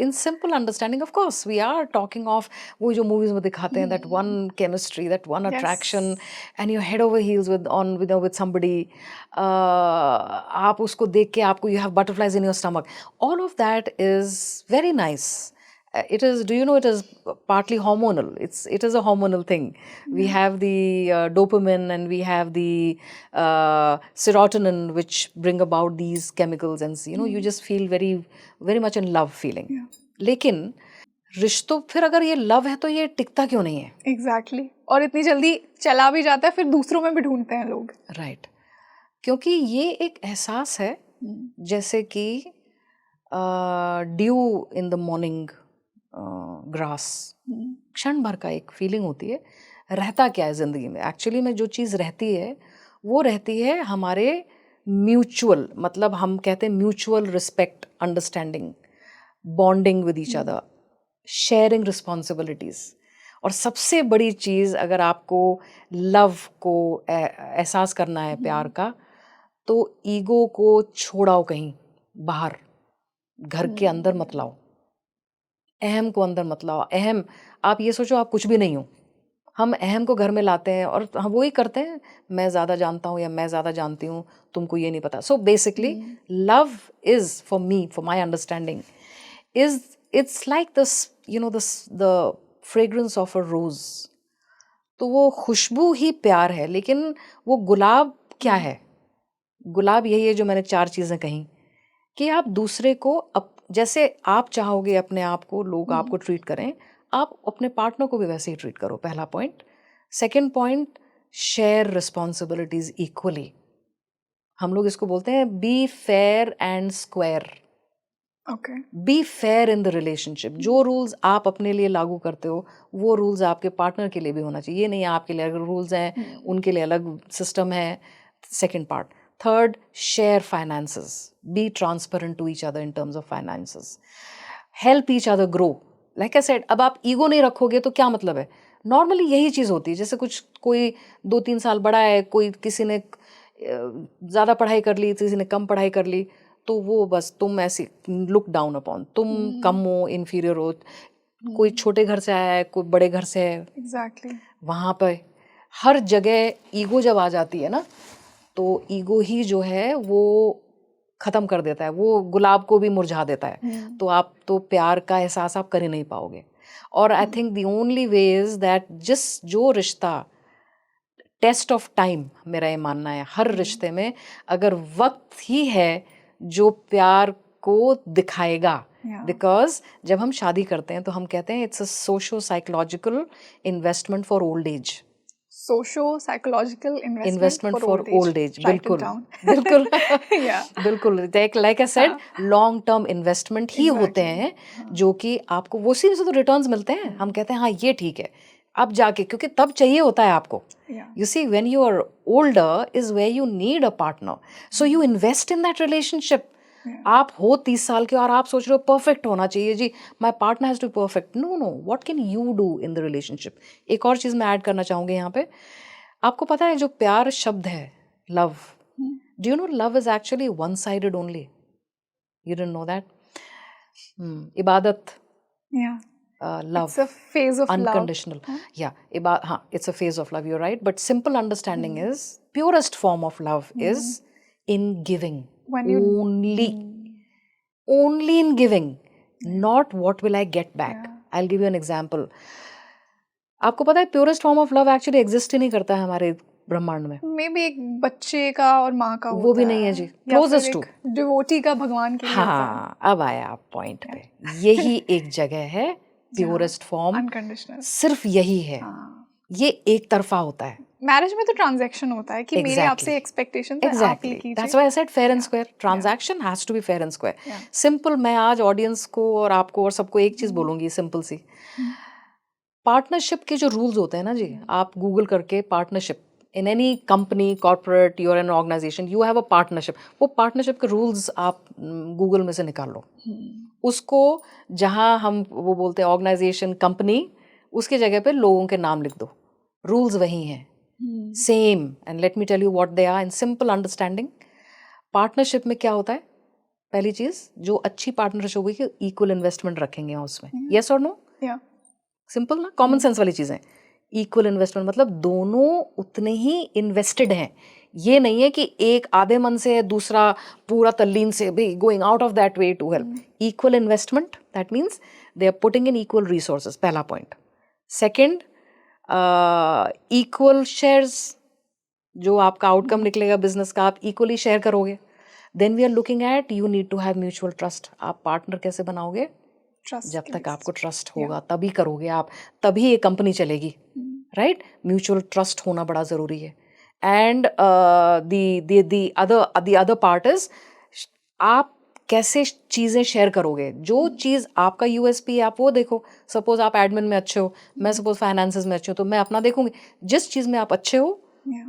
in simple understanding. Of course we are talking of वो जो movies में दिखाते हैं, that one chemistry, that one Yes. attraction, and you're head over heels with somebody, आप उसको देख के आपको you have butterflies in your stomach. All of that is very nice. It is, do you know, it is partly hormonal. It is a hormonal thing. We have the dopamine and we have the serotonin, which bring about these chemicals, and you just feel very very much in love feeling. लेकिन रिश्तों, फिर अगर ये love है तो ये टिकता क्यों नहीं है? Exactly. और इतनी जल्दी चला भी जाता है, फिर दूसरों में भी ढूंढते हैं लोग। राइट, क्योंकि ये एक एहसास है जैसे कि due in the morning grass, क्षण भर का एक फीलिंग होती है। रहता क्या है ज़िंदगी में? एक्चुअली में जो चीज़ रहती है वो रहती है हमारे म्यूचुअल, मतलब हम कहते हैं mutual respect, understanding, bonding with each other, sharing responsibilities. और सबसे बड़ी चीज़, अगर आपको लव को एहसास करना है प्यार का, तो ईगो को छोड़ाओ कहीं बाहर, घर के अंदर मत लाओ, अहम को अंदर मत लाओ। अहम, आप ये सोचो आप कुछ भी नहीं हो, हम अहम को घर में लाते हैं और हम वही करते हैं, मैं ज़्यादा जानता हूँ या मैं ज़्यादा जानती हूँ, तुमको ये नहीं पता। So basically love is for me, for my understanding, is it's like this the fragrance of a rose. तो वो खुशबू ही प्यार है। लेकिन वो गुलाब क्या है? गुलाब यही है जो मैंने 4 चीज़ें कहीं, कि आप दूसरे को जैसे आप चाहोगे अपने आप को लोग आपको ट्रीट करें, आप अपने पार्टनर को भी वैसे ही ट्रीट करो, पहला point. Second point, share responsibilities equally. हम लोग इसको बोलते हैं be fair and square. Okay, be fair in the relationship. जो रूल्स आप अपने लिए लागू करते हो वो रूल्स आपके पार्टनर के लिए भी होना चाहिए। ये नहीं आपके लिए अलग रूल्स हैं, उनके लिए अलग सिस्टम है। Second part. Third, share finances, be transparent to each other in terms of finances, help each other grow. Like I said, अब आप ईगो नहीं रखोगे तो क्या मतलब है? नॉर्मली यही चीज़ होती है, जैसे कोई 2-3 साल बड़ा है, कोई किसी ने ज़्यादा पढ़ाई कर ली, किसी ने कम पढ़ाई कर ली, तो वो बस तुम ऐसी लुक डाउन अपॉन, तुम कम हो, इन्फीरियर हो। कोई छोटे घर से आया है, कोई बड़े घर से है, एग्जैक्टली। वहाँ पर हर जगह ईगो जब आ जाती है ना, तो ईगो ही जो है वो ख़त्म कर देता है, वो गुलाब को भी मुरझा देता है। तो आप तो प्यार का एहसास आप कर ही नहीं पाओगे। और आई think the only way is that जो रिश्ता टेस्ट ऑफ टाइम, मेरा ये मानना है, हर रिश्ते में अगर वक्त ही है जो प्यार को दिखाएगा। बिकॉज जब हम शादी करते हैं तो हम कहते हैं it's a socio psychological investment for old age. Socio psychological investment for old age, बिल्कुल बिल्कुल बिल्कुल। Like I said, long term investment ही होते हैं जो कि आपको वो से तो रिटर्न्स मिलते हैं। हम कहते हैं हाँ ये ठीक है, अब जाके, क्योंकि तब चाहिए होता है आपको। You see, when you are older is where you need a partner. So you invest in that relationship. आप हो 30 साल के और आप सोच रहे हो परफेक्ट होना चाहिए जी, my partner has to be perfect. No no, what can you do in the relationship? एक और चीज़ मैं ऐड करना चाहूँगी यहाँ पे। आपको पता है जो प्यार शब्द है, love, do you know love is actually one sided only? You didn't know that? इबादत, love, it's a phase of unconditional love. Yeah, it's a phase of love, you're right, but simple understanding is purest form of love is in giving. When you only in giving, not what will I get back. I'll give you an example. आपको पता है purest form of love actually exist ही नहीं करता है हमारे ब्रह्मांड में। May be एक बच्चे का और माँ का वो भी नहीं है जी, क्लोजेस्ट टू डिवोटी का भगवान के लिए। हाँ, अब आया आप पॉइंट पे। यही एक जगह है प्योरेस्ट फॉर्म, अनकंडीशनल, सिर्फ यही है। ये एक तरफा होता है. मैरिज में तो ट्रांजैक्शन होता है कि मेरे Exactly. आपसे एक्सपेक्टेशंस है, आप ये Exactly. कीजिए. That's why I said fair and square. Transaction has to be fair and square. Yeah. Simple. मैं आज ऑडियंस को और आपको और सबको एक चीज बोलूंगी, सिंपल सी. पार्टनरशिप के जो रूल्स होते हैं ना जी, आप गूगल करके partnership in any company, corporate, your an organisation, you have a partnership. वो पार्टनरशिप के रूल्स आप गूगल में से निकाल लो. उसको जहां हम वो बोलते हैं ऑर्गेनाइजेशन, कंपनी, उसके जगह पे लोगों के नाम लिख दो. रूल्स वही हैं, same. And let me tell you what they are in simple understanding. Partnership में क्या होता है? पहली चीज, जो अच्छी पार्टनरशिप होगी कि इक्वल इन्वेस्टमेंट रखेंगे उसमें. यस और नो? सिंपल ना, कॉमन सेंस वाली चीजें. इक्वल इन्वेस्टमेंट मतलब दोनों उतने ही इन्वेस्टेड हैं. ये नहीं है कि एक आधे मन से है, दूसरा पूरा तल्लीन से, भाई going out of that way to help. Equal investment, that means they are putting in equal resources. पहला पॉइंट. Second, equal shares. जो आपका आउटकम निकलेगा बिजनेस का, आप इक्वली शेयर करोगे. Then we are looking at, you need to have mutual trust. आप partner कैसे बनाओगे? जब तक आपको ट्रस्ट होगा तभी करोगे आप, तभी ये कंपनी चलेगी. राइट? म्यूचुअल ट्रस्ट होना बड़ा जरूरी है. And the other part is, आप कैसे चीजें शेयर करोगे. जो चीज आपका यूएसपी है, आप वो देखो. सपोज आप एडमिन में अच्छे हो, मैं सपोज फाइनेंसेस में अच्छे हो, तो मैं अपना देखूंगी. जिस चीज में आप अच्छे हो,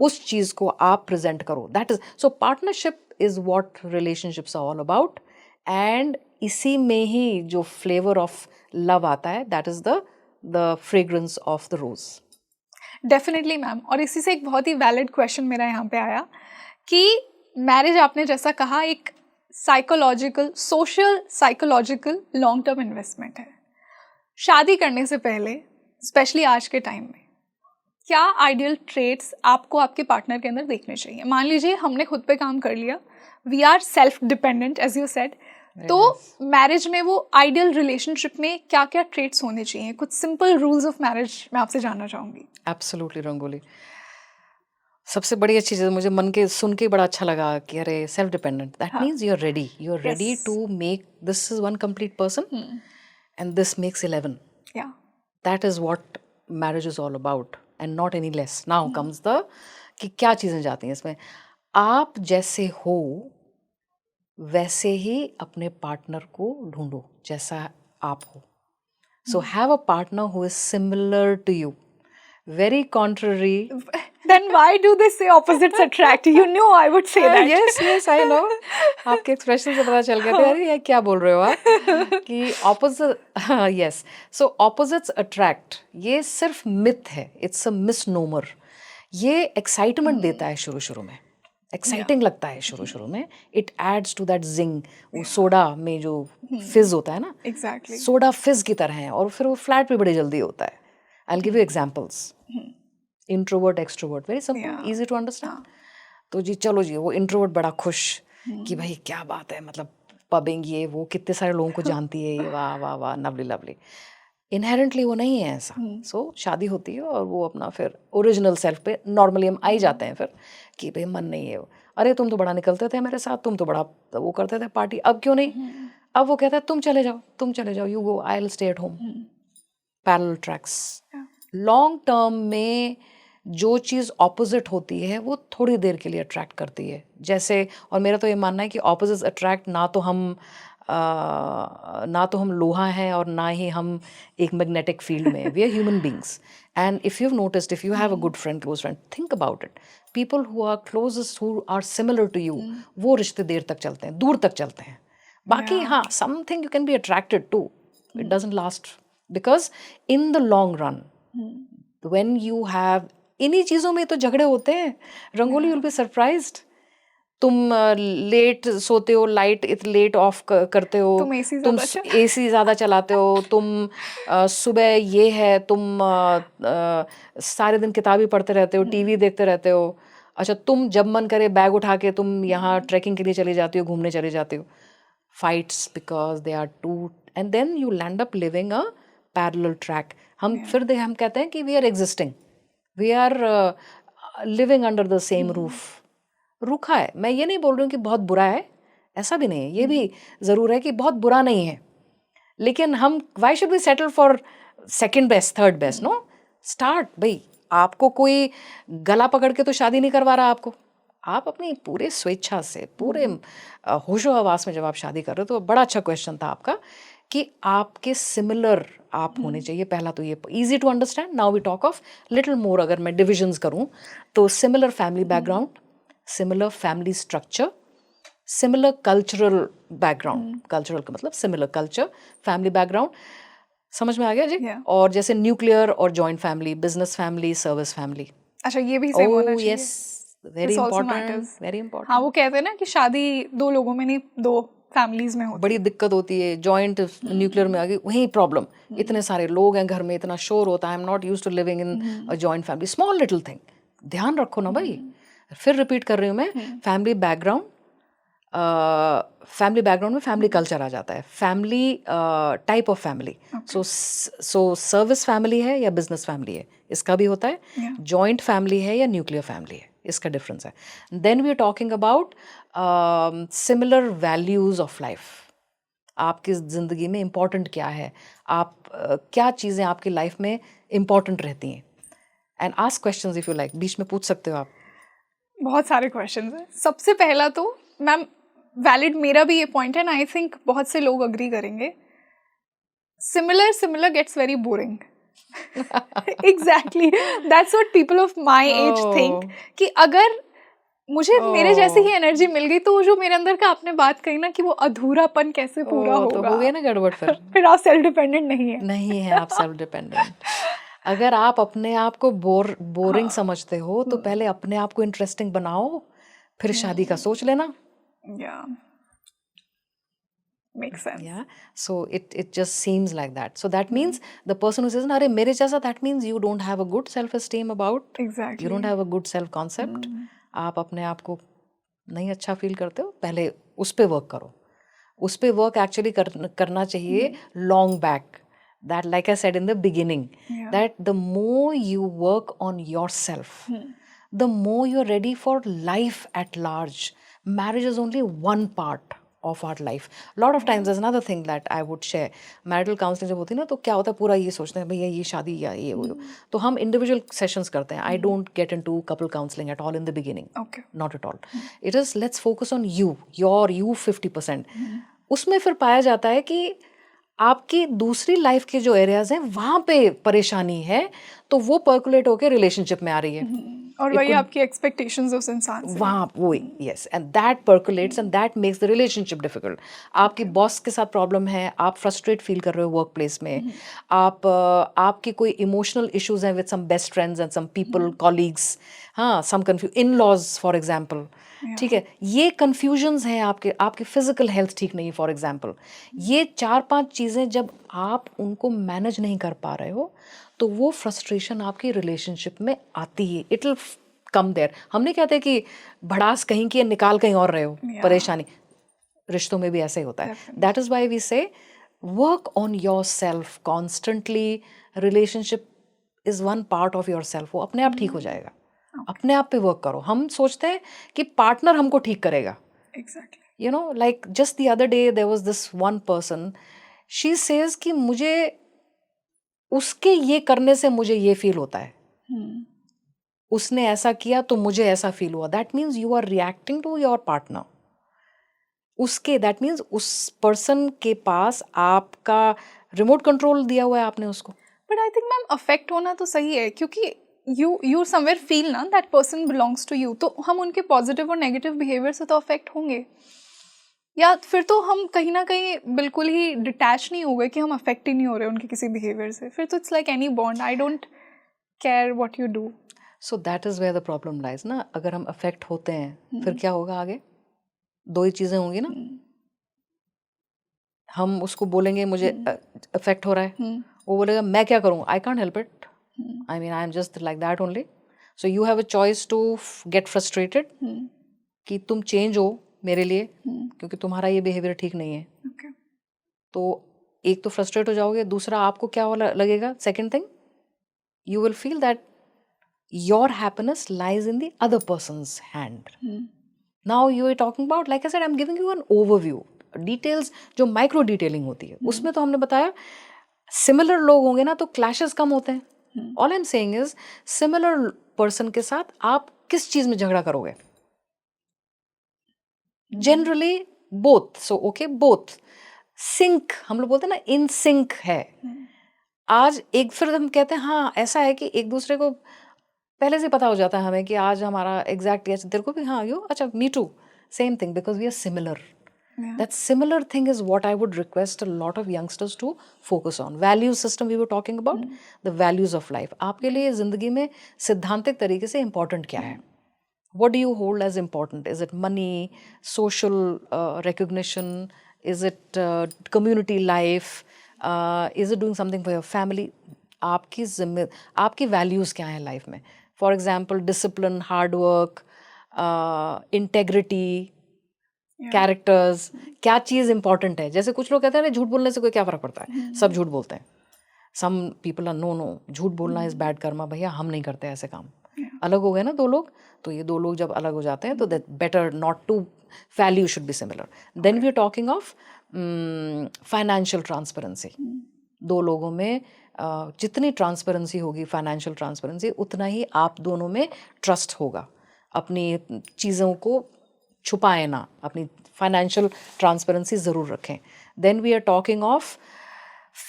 उस चीज को आप प्रेजेंट करो. That is, so partnership is what relationships are all about. And इसी में ही जो फ्लेवर ऑफ लव आता है, that is the fragrance of the rose. Definitely ma'am. और इसी से एक बहुत ही वैलिड क्वेश्चन मेरा यहाँ पे आया कि मैरिज, आपने जैसा कहा, एक psychological, social psychological long term investment है. शादी करने से पहले, स्पेशली आज के टाइम में, क्या आइडियल ट्रेट्स आपको आपके पार्टनर के अंदर देखने चाहिए? मान लीजिए हमने खुद पे काम कर लिया, we are self dependent as you said, तो मैरिज में वो आइडियल रिलेशनशिप में क्या क्या ट्रेट्स होने चाहिए? कुछ सिंपल रूल्स ऑफ मैरिज मैं आपसे जानना चाहूँगी. एब्सोल्युटली रंगोली. सबसे बड़ी अच्छी चीज़, मुझे मन के सुन के बड़ा अच्छा लगा कि अरे self dependent, that means you are ready to make, this is one complete person and this makes 11. That is what marriage is all about and not any less. Now comes the, कि क्या चीज़ें जाती हैं इसमें. आप जैसे हो वैसे ही अपने पार्टनर को ढूंढो जैसा आप हो. So have a partner who is similar to you. Very contrary. Then why do they say opposites attract? You know I would say that. Yes, I know. आपके एक्सप्रेशन से पता चल गया था, अरे ये क्या बोल रहे हो आप, कि opposite. yes. So opposites attract. ये सिर्फ मिथ है. It's a misnomer. ये एक्साइटमेंट देता है शुरू में. एक्साइटिंग लगता है शुरू में. इट एड्स टू दैट जिंग. वो सोडा में जो फिज होता है ना, Exactly. सोडा फिज की तरह है, और फिर वो फ्लैट पे बड़ी जल्दी होता है. I'll give you examples. Introvert, extrovert, very simple, easy to understand. तो जी चलो जी, वो इंट्रोवर्ट बड़ा खुश कि भाई क्या बात है, मतलब पबिंग, ये वो कितने सारे लोगों को जानती है, ये वाह वाह वाह, लवली लवली. इनहेरेंटली वो नहीं है ऐसा. सो शादी होती है और वो अपना फिर ओरिजिनल सेल्फ पे नॉर्मली हम आ ही जाते हैं फिर, कि भाई मन नहीं है. अरे तुम तो बड़ा निकलते थे मेरे साथ, तुम तो बड़ा वो करते थे पार्टी, अब क्यों नहीं? अब वो कहता है तुम चले जाओ, you go, I will stay at home. Parallel tracks. Long term में जो चीज़ ऑपोजिट होती है वो थोड़ी देर के लिए अट्रैक्ट करती है. जैसे, और मेरा तो ये मानना है कि ऑपोजिट्स अट्रैक्ट, ना तो हम लोहा हैं और ना ही हम एक मैग्नेटिक फील्ड में. We are human beings. And if you have noticed, if you have a good friend, close friend, think about it. People who are closest, who are similar to you, वो रिश्ते देर तक चलते हैं, दूर तक चलते हैं. बाकी हाँ, something you can be attracted to, it doesn't last. Because in the long run, when you have, इन्हीं चीज़ों में तो झगड़े होते हैं. Rangoli, you'll be surprised. तुम लेट सोते हो, लाइट लेट ऑफ करते हो, तुम AC ज़्यादा चलाते हो, तुम सुबह ये है, तुम सारे दिन किताब ही पढ़ते रहते हो, TV देखते रहते हो. अच्छा, तुम जब मन करे बैग उठा के तुम यहाँ ट्रैकिंग के लिए चले जाते हो, घूमने चले जाते हो. Fights because they are two, and then you land up living a parallel track. हम कहते हैं कि we are existing, we are living under the same roof. रूखा है. मैं ये नहीं बोल रही हूँ कि बहुत बुरा है, ऐसा भी नहीं है. ये भी ज़रूर है कि बहुत बुरा नहीं है, लेकिन हम, why should we settle for second best, third best? No, start भाई, आपको कोई गला पकड़ के तो शादी नहीं करवा रहा आपको, आप अपनी पूरे स्वेच्छा से पूरे होशो हवास में जब आप शादी कर रहे हो। तो बड़ा अच्छा क्वेश्चन था आपका कि आपके सिमिलर आप होने चाहिए। पहला तो ये easy to understand. Now we talk of little more, अगर मैं डिविजन्स करूं तो similar family background, similar family structure, similar cultural background, cultural का मतलब सिमिलर कल्चर, फैमिली बैकग्राउंड, समझ में आ गया जी? Yeah. और जैसे न्यूक्लियर और joint family, business family, service family. अच्छा, ये भी सेम होना चाहिए। Yes, very This also important, matters. Very हाँ, इंपॉर्टेंट। वो कहते हैं ना कि शादी दो लोगों में नहीं, दो फैमिलीज में होती बड़ी दिक्कत होती है जॉइंट न्यूक्लियर में। आ गई वही प्रॉब्लम, इतने सारे लोग हैं घर में, इतना शोर होता है। I am not used to living in a joint family, small little thing, ध्यान रखो ना भाई। फिर रिपीट कर रही हूँ मैं, फैमिली बैकग्राउंड, फैमिली बैकग्राउंड में फैमिली कल्चर आ जाता है, family type of family. So service family है या बिजनेस फैमिली है, इसका भी होता है। जॉइंट फैमिली है या न्यूक्लियर फैमिली है, इसका डिफरेंस है। Then we are talking about similar values of life. आपकी ज़िंदगी में इम्पॉर्टेंट क्या है, आप क्या चीज़ें आपकी लाइफ में इम्पॉर्टेंट रहती हैं। And ask questions if you like, बीच में पूछ सकते हो आप। बहुत सारे क्वेश्चंस हैं। सबसे पहला तो मैम, वैलिड मेरा भी ये पॉइंट है ना, आई थिंक बहुत से लोग अग्री करेंगे, similar similar gets very boring. Exactly, that's what people of my age think, कि अगर मुझे मेरे जैसी ही एनर्जी मिल गई तो जो मेरे अंदर का आपने बात कही ना कि वो अधूरापन कैसे पूरा होगा, तो हो गया ना गड़बड़। फिर आप सेल्फ डिपेंडेंट नहीं है। नहीं है आप सेल्फ डिपेंडेंट। अगर आप अपने आप को बोरिंग समझते हो तो पहले अपने आप को इंटरेस्टिंग बनाओ, फिर शादी का सोच लेना। Yeah, makes sense. Yeah, so it just seems like that. So that means the person who says ना अरे मेरे जैसा, that means you don't have a good self esteem about, Exactly. you don't have a good self concept. आप अपने आप को नहीं अच्छा फील करते हो, पहले उस पे वर्क करो। उस पे वर्क एक्चुअली करना चाहिए long back. That, like I said in the beginning, that the more you work on yourself, the more you're ready for life at large. Marriage is only one part of our life. Lot of times there's another thing that I would share. Marital counseling जब होती है ना, तो क्या होता है, पूरा ये सोचते हैं भैया ये शादी या ये हो, तो हम individual sessions करते हैं. I don't get into couple counseling at all in the beginning. Okay. Not at all. It is let's focus on you 50%. उसमें फिर पाया जाता है कि आपकी दूसरी लाइफ के जो एरियाज हैं वहां पे परेशानी है, तो वो पर्कुलेट होके रिलेशनशिप में आ रही है। और वही आपकी एक्सपेक्टेशंस उस इंसान से, वहाँ वही, yes, and that percolates and that makes the relationship difficult. आपकी बॉस के साथ प्रॉब्लम है, आप फ्रस्ट्रेट फील कर रहे हो वर्क प्लेस में, आपकी कोई इमोशनल इश्यूज हैं with some best friends and some people, colleagues, हाँ, some in laws for example, ठीक है, ये कन्फ्यूजन्स हैं आपकी फिजिकल हेल्थ ठीक नहीं फॉर एग्जाम्पल। ये 4-5 चीज़ें जब आप उनको मैनेज नहीं कर पा रहे हो तो वो फ्रस्ट्रेशन आपकी रिलेशनशिप में आती है। It will come there. हम नहीं कहते कि भड़ास कहीं की निकाल कहीं और रहे हो, परेशानी रिश्तों में भी ऐसा ही होता है। दैट इज वाई वी से work on your self constantly. Relationship is one part of your self, वो अपने आप ठीक हो जाएगा। अपने आप पे वर्क करो। हम सोचते हैं कि पार्टनर हमको ठीक करेगा। Exactly, you know, like just the other day there was this one person, she says कि मुझे उसके ये करने से मुझे ये फील होता है, उसने ऐसा किया तो मुझे ऐसा फील हुआ। That means you are reacting to your partner. उसके दैट मीन्स उस पर्सन के पास आपका रिमोट कंट्रोल दिया हुआ है आपने उसको। But I think ma'am affect होना तो सही है, क्योंकि यू समवेयर फील ना that person belongs to you, तो हम उनके पॉजिटिव और नेगेटिव बिहेवियर से तो अफेक्ट होंगे, या फिर तो हम कहीं ना कहीं बिल्कुल ही डिटैच नहीं हो गए कि हम अफेक्ट ही नहीं हो रहे उनके किसी बिहेवियर से। फिर तो it's like any bond, I don't care what you do. So that is where the problem lies ना। अगर हम अफेक्ट होते हैं फिर क्या होगा आगे? दो ही चीजें होंगी ना। हम उसको बोलेंगे मुझे अफेक्ट हो रहा है, वो बोलेगा मैं क्या करूँ, I can't help it, I mean I am just like that only. So you have a choice to get frustrated कि तुम चेंज हो मेरे लिए, क्योंकि तुम्हारा ये बिहेवियर ठीक नहीं है। तो एक तो फ्रस्ट्रेट हो जाओगे, दूसरा आपको क्या लगेगा, second thing you will feel that your happiness lies in the other person's hand. Now you are talking about, like I said, I'm giving you an overview. Details जो माइक्रो डिटेलिंग होती है उसमें तो हमने बताया सिमिलर लोग होंगे ना तो क्लैशेस कम होते हैं, all I am saying is similar person के साथ आप किस चीज में झगड़ा करोगे? Generally both, so okay both sync, हम लोग बोलते हैं ना इन सिंक है। आज एक फिर हम कहते हैं हाँ ऐसा है कि एक दूसरे को पहले से पता हो जाता है हमें कि आज हमारा एग्जैक्ट तेरे को भी हाँ यू अच्छा me too same thing because we are similar. That similar thing is what I would request a lot of youngsters to focus on. Value system we were talking about, the values of life. आपके लिए जिंदगी में सिद्धांतिक तरीके से important क्या है? What do you hold as important? Is it money, social recognition? Is it community life? Is it doing something for your family? आपकी values क्या हैं life में? For example, discipline, hard work, integrity, characters, क्या चीज़ important है. जैसे कुछ लोग कहते हैं ना झूठ बोलने से कोई क्या फ़र्क पड़ता है, सब झूठ बोलते हैं. सम पीपल आर नो झूठ बोलना इज़ बैड कर्मा, भैया हम नहीं करते ऐसे काम. अलग हो गए ना दो लोग, तो ये दो लोग जब अलग हो जाते हैं तो that better not to, value should be similar. Then we are talking of financial transparency. दो लोगों में जितनी ट्रांसपेरेंसी होगी, फाइनेंशियल ट्रांसपेरेंसी, उतना ही आप दोनों में ट्रस्ट होगा. अपनी चीज़ों को छुपाए ना, अपनी फाइनेंशियल ट्रांसपेरेंसी ज़रूर रखें. Then we are talking of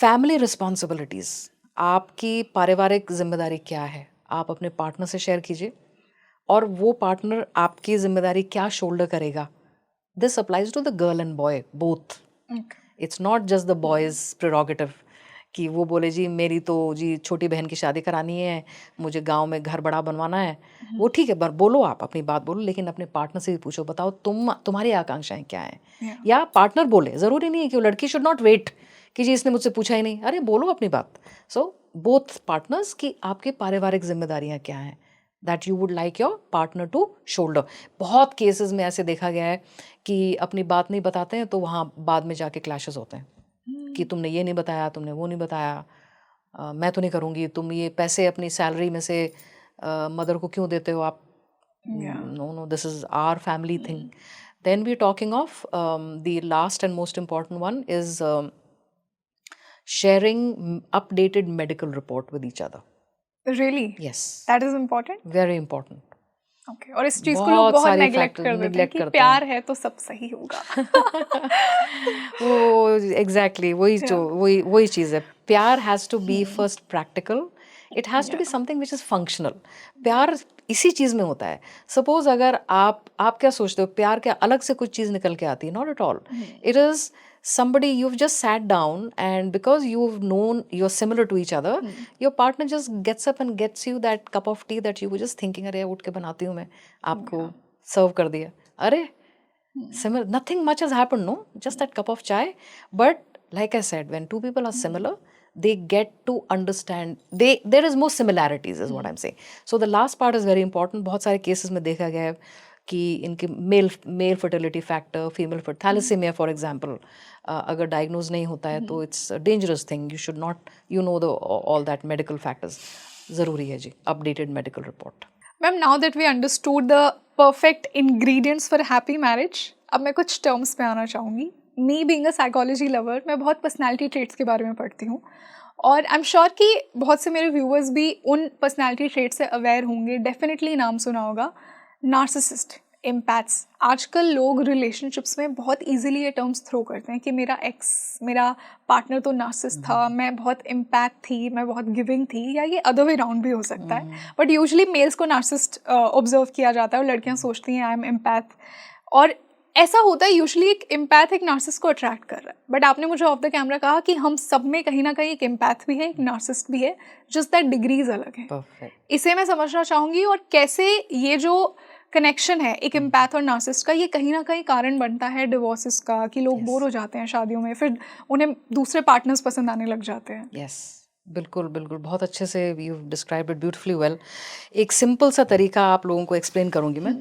family responsibilities. आपकी पारिवारिक जिम्मेदारी क्या है, आप अपने पार्टनर से शेयर कीजिए, और वो पार्टनर आपकी जिम्मेदारी क्या शोल्डर करेगा. This applies to the girl and boy both. It's not just the boys prerogative कि वो बोले जी मेरी तो जी छोटी बहन की शादी करानी है, मुझे गांव में घर बड़ा बनवाना है. वो ठीक है, बोलो, आप अपनी बात बोलो, लेकिन अपने पार्टनर से भी पूछो, बताओ तुम्हारी आकांक्षाएं क्या हैं. या पार्टनर बोले, ज़रूरी नहीं है कि वो लड़की शुड नॉट वेट कि जी इसने मुझसे पूछा ही नहीं. अरे बोलो अपनी बात. सो बोथ पार्टनर्स की आपकी पारिवारिक जिम्मेदारियाँ क्या हैं, that you would like your partner to shoulder. बहुत केसेस में ऐसे देखा गया है कि अपनी बात नहीं बताते हैं तो वहाँ बाद में जाके क्लैशेस होते हैं कि तुमने ये नहीं बताया, तुमने वो नहीं बताया, मैं तो नहीं करूँगी, तुम ये पैसे अपनी सैलरी में से मदर को क्यों देते हो आप. No, this is our family thing. Then we talking of the last and most important one is sharing updated medical report with each other. Really? Yes. That is important? Very important. Okay. और इस चीज को लोग बहुत neglect कर देते हैं कि प्यार है तो सब सही होगा. वो एग्जैक्टली वही चीज़ है. प्यार has to be first practical. It has to be something which is functional. प्यार इसी चीज़ में होता है. सपोज अगर आप क्या सोचते हो, प्यार क्या अलग से कुछ चीज़ निकल के आती है? Not at all. It is somebody you've just sat down, and because you've known you're similar to each other, your partner just gets up and gets you that cup of tea that you were just thinking, अरे उठ के बनाती हूँ मैं, आपको सर्व कर दिया. अरे similar, nothing much has happened, no, just that cup of chai. But like I said, when two people are similar, they get to understand, there is more similarities is what I'm saying. So the last part is very important. बहुत सारे cases में देखा गया है कि इनके male fertility factor, female thalassemia for example, अगर diagnose नहीं होता है तो it's dangerous thing. You should not, you know the all that medical factors. ज़रूरी है जी updated medical report. Ma'am, now that we understood the perfect ingredients for happy marriage, अब मैं कुछ टर्म्स पे आना चाहूँगी. Me being a psychology lover, मैं बहुत पर्सनैलिटी ट्रेट्स के बारे में पढ़ती हूँ, और आई एम श्योर कि बहुत से मेरे व्यूअर्स भी उन पर्सनैलिटी ट्रेट्स से अवेयर होंगे. डेफिनेटली नाम सुना होगा नार्सिसिस्ट, एम्पैथ्स. आजकल लोग रिलेशनशिप्स में बहुत इजीली ये टर्म्स थ्रो करते हैं कि मेरा पार्टनर तो नार्सिसिस्ट था, मैं बहुत एम्पैथ थी, मैं बहुत गिविंग थी, या ये अदर वे राउंड भी हो सकता है. बट यूजुअली मेल्स को नार्सिसिस्ट ऑब्जर्व किया जाता है और लड़कियां सोचती हैं आई एम एम्पैथ. और ऐसा होता है यूजुअली एक एम्पैथ एक नार्सिसिस्ट को अट्रैक्ट कर रहा है. बट आपने मुझे ऑफ द कैमरा कहा कि हम सब में कहीं ना कहीं एक एम्पैथ भी है, एक नार्सिसिस्ट भी है, जस्ट दैट डिग्रीज अलग है. इसे मैं समझना चाहूँगी, और कैसे ये जो कनेक्शन है एक एम्पैथ और नार्सिसिस्ट का, ये कहीं ना कहीं कारण बनता है डिवोर्सेस का, कि लोग बोर हो जाते हैं शादियों में, फिर उन्हें दूसरे पार्टनर्स पसंद आने लग जाते हैं. यस, बिल्कुल बिल्कुल, बहुत अच्छे से you described it beautifully well. एक सिंपल सा तरीका आप लोगों को एक्सप्लेन करूंगी मैं,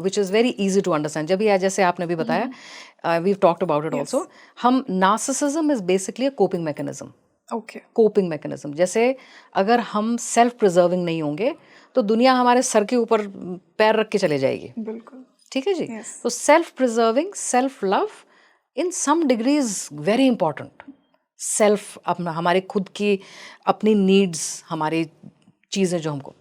which is very easy to understand. जब भी जैसे आपने भी बताया, we talked about it also. हम narcissism is basically a coping mechanism. Okay, coping mechanism. जैसे अगर हम सेल्फ प्रिजर्विंग नहीं होंगे तो दुनिया हमारे सर के ऊपर पैर रख के चले जाएगी. बिल्कुल ठीक है जी. तो self preserving, self love in some degree is very important. Self, अपना हमारे खुद की अपनी नीड्स, हमारी चीज़ें जो हमको,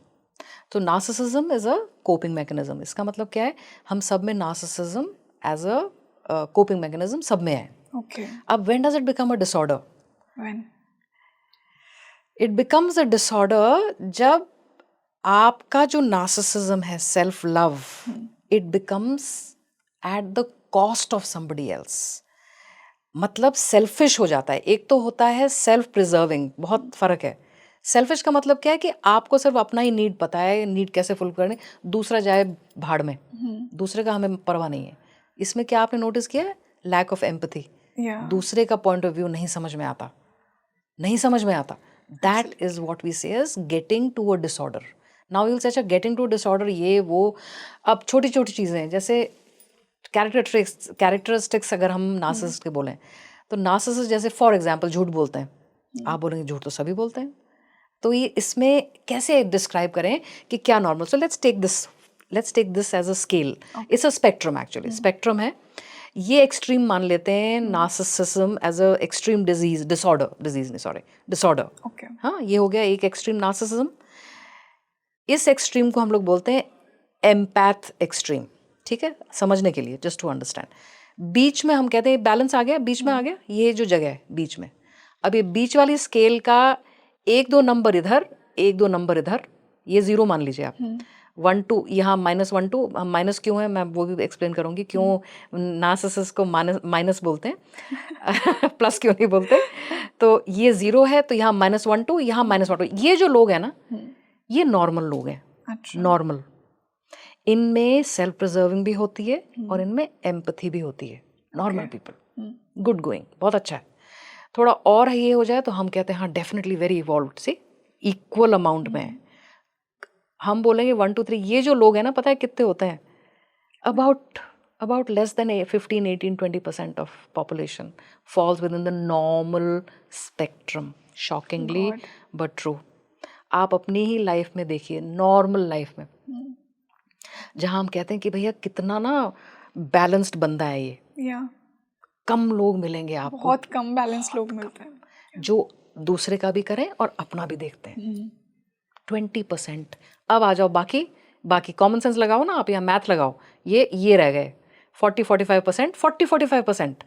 तो narcissism is a coping mechanism. इसका मतलब क्या है, हम सब में narcissism as a coping mechanism सब में है। ओके, अब when does it become a disorder? When it becomes a disorder जब आपका जो नार्सिसिज्म है, self love, it becomes at the cost of somebody else. मतलब सेल्फिश हो जाता है। एक तो होता है सेल्फ प्रिजर्विंग, बहुत फर्क है। सेल्फिश का मतलब क्या है कि आपको सिर्फ अपना ही नीड पता है, नीड कैसे फुल करने, दूसरा जाए भाड़ में, दूसरे का हमें परवाह नहीं है। इसमें क्या आपने नोटिस किया है? Lack of empathy. या दूसरे का पॉइंट ऑफ व्यू नहीं समझ में आता, नहीं समझ में आता। That is what we say is getting to a disorder. Now you will say अच्छा गेटिंग टू अ डिसऑर्डर, ये वो। अब छोटी छोटी चीज़ें हैं, जैसे कैरेक्टरिस्टिक्स अगर हम नार्सिसिस्ट के बोलें, तो नार्सिसिस्ट जैसे फॉर एग्जांपल झूठ बोलते हैं। आप बोलेंगे झूठ तो सभी बोलते हैं, तो ये इसमें कैसे डिस्क्राइब करें कि क्या normal? So let's take this as a scale. It's a spectrum, actually spectrum है ये। एक्सट्रीम मान लेते हैं narcissism as a extreme disorder. Okay, हाँ, ये हो गया एक एक्सट्रीम नार्सिसिज्म। इस एक्सट्रीम को हम लोग बोलते हैं एम्पैथ एक्सट्रीम। ठीक है, समझने के लिए, जस्ट टू अंडरस्टैंड। बीच में हम कहते हैं बैलेंस आ गया, बीच में आ गया, ये जो जगह है बीच में। अब ये बीच वाली स्केल का 1-2 नंबर इधर, 1-2 नंबर इधर, ये 0 मान लीजिए आप। 1-2 यहाँ, -1-2। हम माइनस क्यों है, मैं वो भी एक्सप्लेन करूंगी क्यों नार्सिसिस्ट को माइनस बोलते हैं प्लस क्यों नहीं बोलते। तो ये 0 है, तो यहाँ -1-2, यहाँ -1-2। ये जो लोग हैं ना, ये नॉर्मल लोग हैं। अच्छा, नॉर्मल, इनमें सेल्फ प्रिजर्विंग भी होती है और इनमें एम्पैथी भी होती है। नॉर्मल पीपल, गुड गोइंग, बहुत अच्छा है। थोड़ा और ये हो जाए तो हम कहते हैं हाँ डेफिनेटली वेरी इवॉल्व्ड, सी इक्वल अमाउंट में है। हम बोलेंगे 1 2 3। ये जो लोग हैं ना, पता है कितने होते हैं? About less than 15 18 20% of population falls within the normal spectrum. Shockingly but true. आप अपनी ही लाइफ में देखिए, नॉर्मल लाइफ में, जहाँ हम कहते हैं कि भैया कितना ना बैलेंस्ड बंदा है ये, या कम लोग मिलेंगे आपको बहुत कम बैलेंस लोग मिलते हैं जो दूसरे का भी करें और अपना भी देखते हैं। 20%। अब आ जाओ बाकी कॉमन सेंस लगाओ ना आप, या मैथ लगाओ, ये रह गए 40-45%, 40-45%।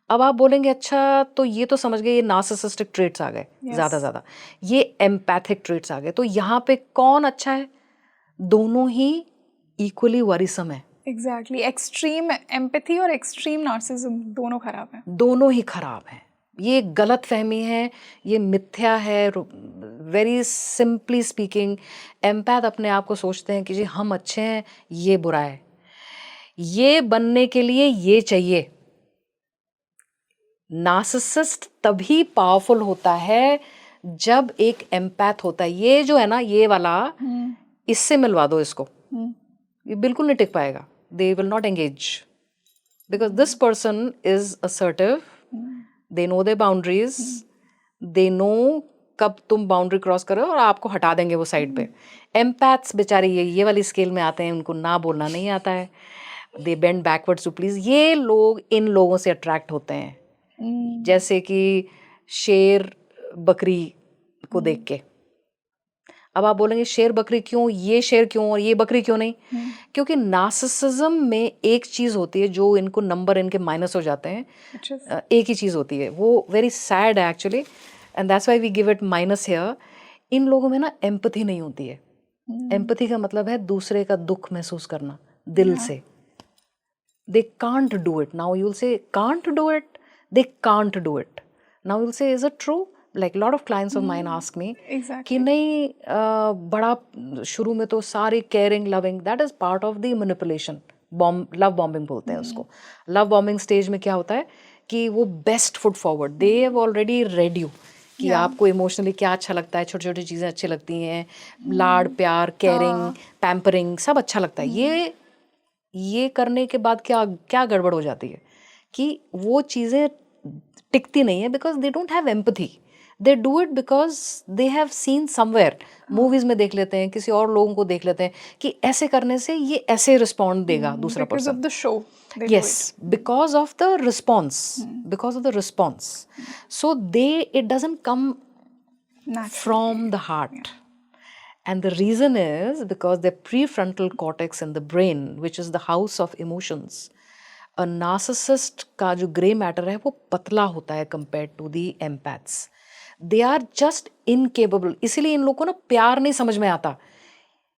अब आप बोलेंगे अच्छा तो ये तो समझ गए, ये नार्सिसिस्टिक ट्रेट्स आ गए ज़्यादा, ये एम्पैथिक ट्रेट्स आ गए। तो यहाँ पे कौन अच्छा है? दोनों ही इक्वली वरीसम है। एग्जैक्टली, एक्सट्रीम एम्पैथी और एक्सट्रीम नार्सिसिज्म दोनों खराब हैं। दोनों ही खराब हैं। ये गलत फहमी है, ये मिथ्या है। वेरी सिंपली स्पीकिंग, एम्पैथ अपने आप को सोचते हैं कि जी हम अच्छे हैं, ये बुरा है। ये बनने के लिए ये चाहिए। नार्सिसिस्ट तभी पावरफुल होता है जब एक एम्पैथ होता है। ये जो है ना, ये वाला, इससे मिलवा दो इसको, ये बिल्कुल नहीं टिक पाएगा। They will not engage because this person is assertive, they know their boundaries, they know कब तुम बाउंड्री क्रॉस करो और आपको हटा देंगे वो साइड पे। एम्पैथ्स बेचारे ये वाली स्केल में आते हैं, उनको ना बोलना नहीं आता है, दे बेंड बैकवर्ड्स टू प्लीज। ये लोग इन लोगों से अट्रैक्ट होते हैं, जैसे कि शेर बकरी को देख के। अब आप बोलेंगे शेर बकरी क्यों, ये शेर क्यों और ये बकरी क्यों नहीं? क्योंकि नार्सिसिज्म में एक चीज होती है जो इनको नंबर इनके माइनस हो जाते हैं। एक ही चीज होती है, वो वेरी सैड है actually, and that's why we give it minus here. इन लोगों में ना एम्पैथी नहीं होती है। एम्पैथी का मतलब है दूसरे का दुख महसूस करना दिल से। They can't do it. Now you will से can't do it, they can't do it. Now you will से is it true? Like lot of clients of mine ask me कि नहीं बड़ा शुरू में तो सारी caring loving, that is part of the manipulation. Love bombing बोलते हैं उसको। लव बॉम्बिंग स्टेज में क्या होता है कि वो best foot forward, they have already red you कि आपको इमोशनली क्या अच्छा लगता है, छोटी छोटी चीज़ें अच्छी लगती हैं, लाड प्यार, केयरिंग, पैम्परिंग, सब अच्छा लगता है। ये करने के बाद क्या क्या गड़बड़ हो जाती है कि वो चीज़ें टिकती नहीं है, because they don't have empathy. They do it because they have seen somewhere, movies में देख लेते हैं, किसी और लोगों को देख लेते हैं कि ऐसे करने से ये ऐसे रिस्पॉन्ड देगा दूसरा person. the show yes, because of the response, because of the response. So it doesn't come Naturally. from the heart. And the reason is because the prefrontal cortex in the brain, which is the house of emotions, a narcissist का जो grey matter है वो पतला होता है compared to the empaths. They are just incapable. इसीलिए इन लोगों को ना प्यार नहीं समझ में आता,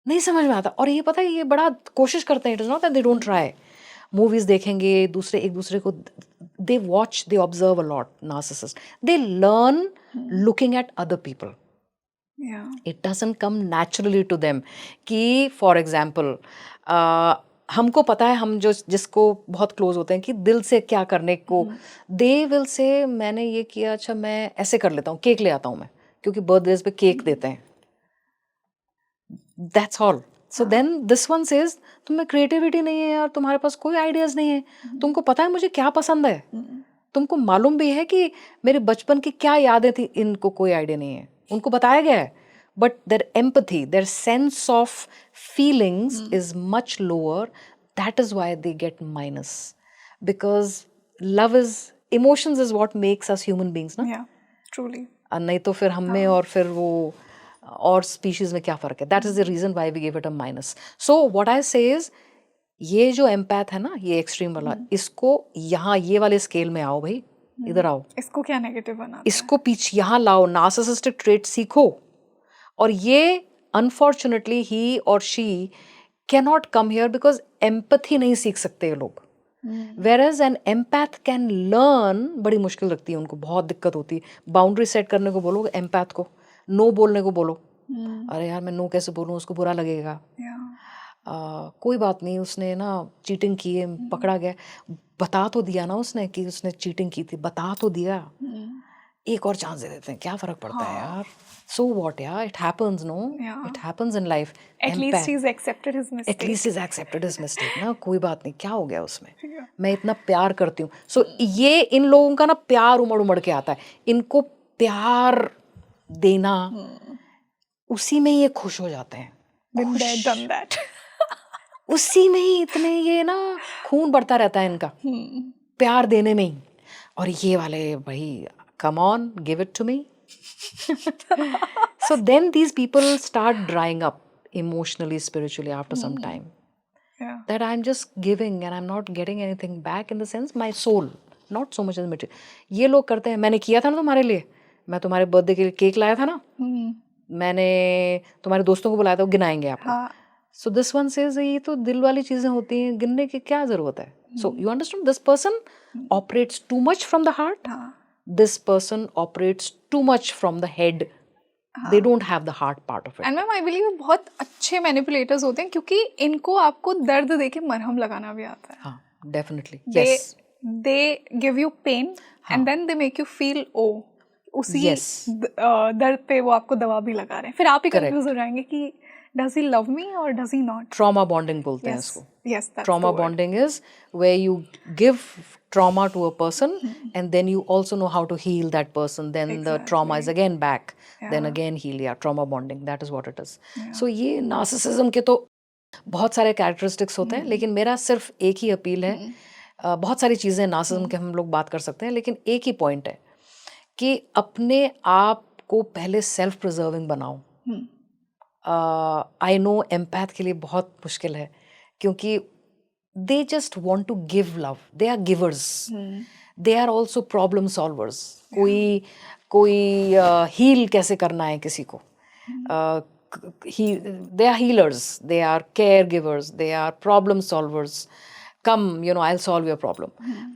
नहीं समझ में आता. और ये पता है, ये बड़ा कोशिश करते हैं. It is not that they don't try. Movies देखेंगे, दूसरे एक दूसरे को, they watch, they observe a lot. Narcissist, they learn looking at other people. It doesn't come naturally to them. कि फॉर एग्जाम्पल हमको पता है, हम जो जिसको बहुत क्लोज होते हैं कि दिल से क्या करने को, दे विल से मैंने ये किया, अच्छा मैं ऐसे कर लेता हूँ, केक ले आता हूँ मैं, क्योंकि बर्थडेज पे केक देते हैं. That's all. So then this one says तुम्हें क्रिएटिविटी नहीं है यार, तुम्हारे पास कोई आइडियाज नहीं है, तुमको पता है मुझे क्या पसंद है, तुमको मालूम भी है कि मेरे बचपन की क्या यादें थी, इनको कोई आइडिया नहीं है, उनको बताया गया है. But their empathy, their sense of feelings is much lower. That is why they get minus. Because love is, emotions is what makes us human beings, na? Yeah, truly. नहीं तो फिर हम में और फिर वो और species में क्या फ़र्क है? That is the reason why we give it a minus. So what I say is, ये जो empath है ना, ये extreme वाला, इसको यहाँ ये वाले scale में आओ भाई, इधर आओ. इसको क्या नेगेटिव बनाता है? इसको पीछे यहाँ लाओ, narcissistic trait सीखो. और ये अनफॉर्चुनेटली ही और she cannot come here because empathy नहीं सीख सकते ये लोग. Where an empath can learn, बड़ी मुश्किल लगती है उनको, बहुत दिक्कत होती है. बाउंड्री सेट करने को बोलो एम्पैथ को, नो बोलने को बोलो, अरे यार मैं नो कैसे बोलूँ, उसको बुरा लगेगा. कोई बात नहीं, उसने ना चीटिंग की है, पकड़ा गया, बता तो दिया ना उसने कि उसने चीटिंग की थी, बता तो दिया, एक और चांस दे देते हैं, क्या फर्क पड़ता है यार. So what, yeah, it happens, no? Yeah. It happens in life. At least he's accepted his mistake. At least he's accepted his mistake, ना, कोई बात नहीं, क्या हो गया उसमें, मैं इतना प्यार करती हूँ. So ये इन लोगों का ना प्यार उमड़ उमड़ के आता है, इनको प्यार देना, उसी में ये खुश हो जाते हैं. Been there, done that. उसी में ही इतने ये ना खून बढ़ता रहता है इनका, प्यार देने में ही. और ये वाले भाई, come on, give it to me. So then these people start drying up emotionally, spiritually after some time. Yeah. That I'm just giving and I'm not getting anything back, in the sense my soul, not so much as material. ये लोग करते हैं, मैंने किया था ना तुम्हारे लिए, मैं तुम्हारे बर्थडे के लिए केक लाया था ना, मैंने तुम्हारे दोस्तों को बुलाया था, वो गिनाएंगे आपको. So this one says ये तो दिल वाली चीजें होती हैं, गिनने की क्या जरूरत है. So you understand, this person operates too much from the heart. This person operates too much from the head. They don't have the heart part of it. And ma'am, I believe बहुत अच्छे manipulators होते हैं, क्योंकि इनको आपको दर्द देके मरहम लगाना भी आता है. हाँ, definitely. Yes. They give you pain and then they make you feel उसी दर्द पे वो आपको दवा भी लगा रहे हैं. फिर आप ही कंफ्यूज हो जाएंगे कि does he love me or does he not? Trauma bonding बोलते हैं इसको. Yes, that's trauma bonding is where you give trauma to a person and then you also know how to heal that person. Then the trauma is again back. Then again heal. Yeah, trauma bonding. That is what it is. So ये narcissism के तो बहुत सारे characteristics होते हैं, लेकिन मेरा सिर्फ एक ही अपील है. बहुत सारी चीज़ें narcissism के हम लोग बात कर सकते हैं, लेकिन एक ही पॉइंट है कि अपने आप को पहले सेल्फ प्रिजर्विंग बनाओ. आई नो एम्पैथ के लिए बहुत मुश्किल है, क्योंकि they just want to give love, they are givers, they are also problem solvers. कोई हील कैसे करना है किसी को, they are healers, they are care givers, they are problem solvers. Come you know, I will solve your problem.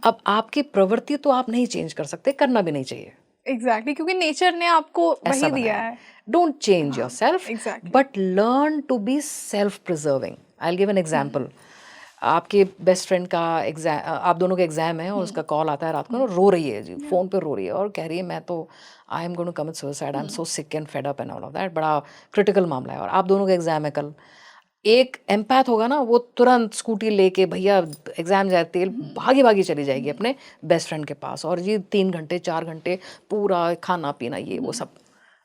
अब आपकी प्रवृत्ति तो आप नहीं चेंज कर सकते, करना भी नहीं चाहिए. Exactly, क्योंकि नेचर ने आपको वही दिया है. Don't change yourself, but learn to be self-preserving. I'll give an example. आपके बेस्ट फ्रेंड का एग्जाम, आप दोनों के एग्जाम है और उसका कॉल आता है रात को, रो रही है जी, फोन पे रो रही है और कह रही है मैं तो I am going to commit suicide, I am so sick and fed up and all of that. बड़ा क्रिटिकल मामला है और आप दोनों का एग्जाम है कल. एक एम्पैथ होगा ना, वो तुरंत स्कूटी लेके भैया एग्जाम जाए तेल भागी भागी चली जाएगी अपने बेस्ट फ्रेंड के पास, और ये 3 घंटे 4 घंटे पूरा खाना पीना ये वो सब.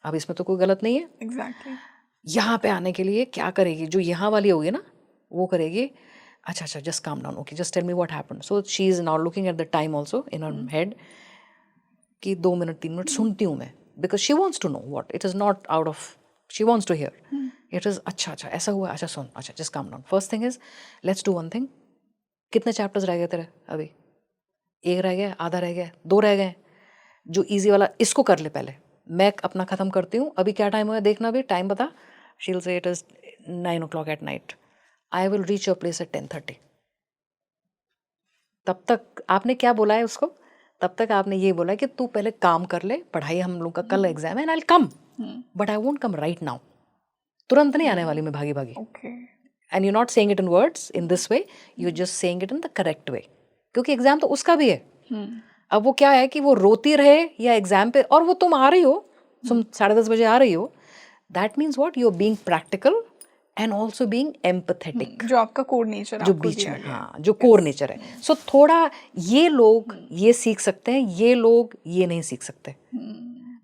अब इसमें तो कोई गलत नहीं है. Exactly. यहाँ पे आने के लिए क्या करेगी, जो यहाँ वाली होगी ना, वो करेगी अच्छा just calm down, okay just tell me what happened. So she is now looking at the time also in her head. कि 2 मिनट 3 मिनट सुनती हूँ मैं, because she wants to know what, it is not out of, she wants to hear, it is अच्छा अच्छा ऐसा हुआ, अच्छा सुन, अच्छा just calm down. First thing is let's do one thing. कितने चैप्टर्स रह गए तेरे अभी? एक रह गया, आधा रह गया, 2 रह गए. जो ईजी वाला इसको कर ले पहले, मैं अपना ख़त्म करती हूँ. अभी क्या टाइम हुआ देखना, भी टाइम बता. She will say it is 9 o'clock at night. I will reach your place at 10:30. तब तक आपने क्या बोला है उसको? तब तक आपने ये बोला है कि तू पहले काम कर ले, पढ़ाई, हम लोग का कल एग्जाम है, and I will come, but I won't come right now. तुरंत नहीं आने वाली मैं भागी भागी. Okay. And you not saying it in words in this way, you just saying it in the correct way, क्योंकि एग्जाम तो उसका भी है. अब वो क्या है कि वो रोती रहे या एग्जाम पे, और वो तुम आ रही हो, तुम 10:30 बजे आ रही हो, that means what, you are being practical and also being empathetic. जो आपका कोर नेचर जो आपको बीच दिया में, गया है. हाँ, जो कोर नेचर है. सो थोड़ा ये लोग ये सीख सकते हैं, ये लोग ये नहीं सीख सकते.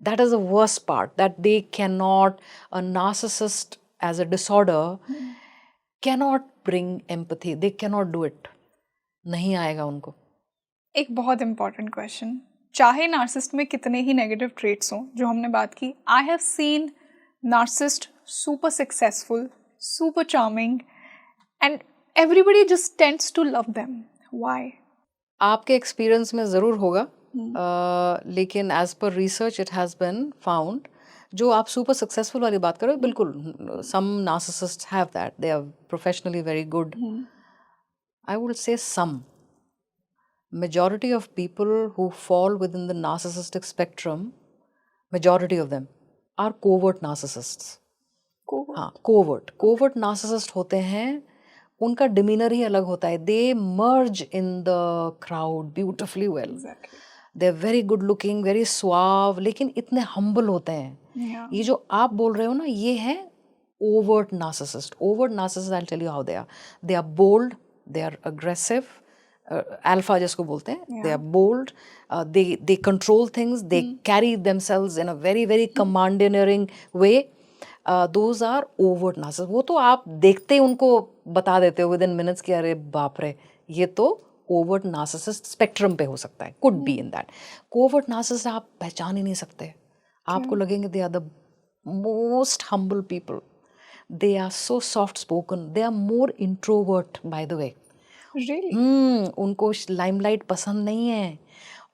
That is the worst part, that they can not, a narcissist as a disorder can not bring empathy, they can not do it. नहीं आएगा उनको. एक बहुत इंपॉर्टेंट क्वेश्चन, चाहे नार्सिसिस्ट में कितने ही नेगेटिव ट्रेट्स हों जो हमने बात की, I have seen narcissist super successful, super charming, and everybody just tends to love them. Why? आपके एक्सपीरियंस में ज़रूर होगा, लेकिन as per research it has been found, जो आप सुपर सक्सेसफुल वाली बात करो, बिल्कुल some narcissists have that, they are professionally very good. I would say some. Majority of people who fall within the narcissistic spectrum, majority of them are covert narcissists. हाँ, covert narcissist होते हैं, उनका demeanor ही अलग होता है. They merge in the crowd beautifully well. Exactly. They're very good looking, very suave, लेकिन इतने humble होते हैं. Yeah. ये जो आप बोल रहे हो ना, ये है overt narcissist. Overt narcissists, I'll tell you how they are. They are bold, they are aggressive, alpha जिसको बोलते हैं. They are bold, they control things, they carry themselves in a very very commandeering way. Those are overt narcissists. वो तो आप देखते ही उनको बता देते हो within minutes कि अरे बाप रे, ये तो overt narcissist spectrum पे हो सकता है, could be in that. Covert narcissist आप पहचान ही नहीं सकते. आपको लगेंगे they are the most humble people. They are so soft spoken. They are more introvert, by the way. Really? उनको लाइमलाइट पसंद नहीं है,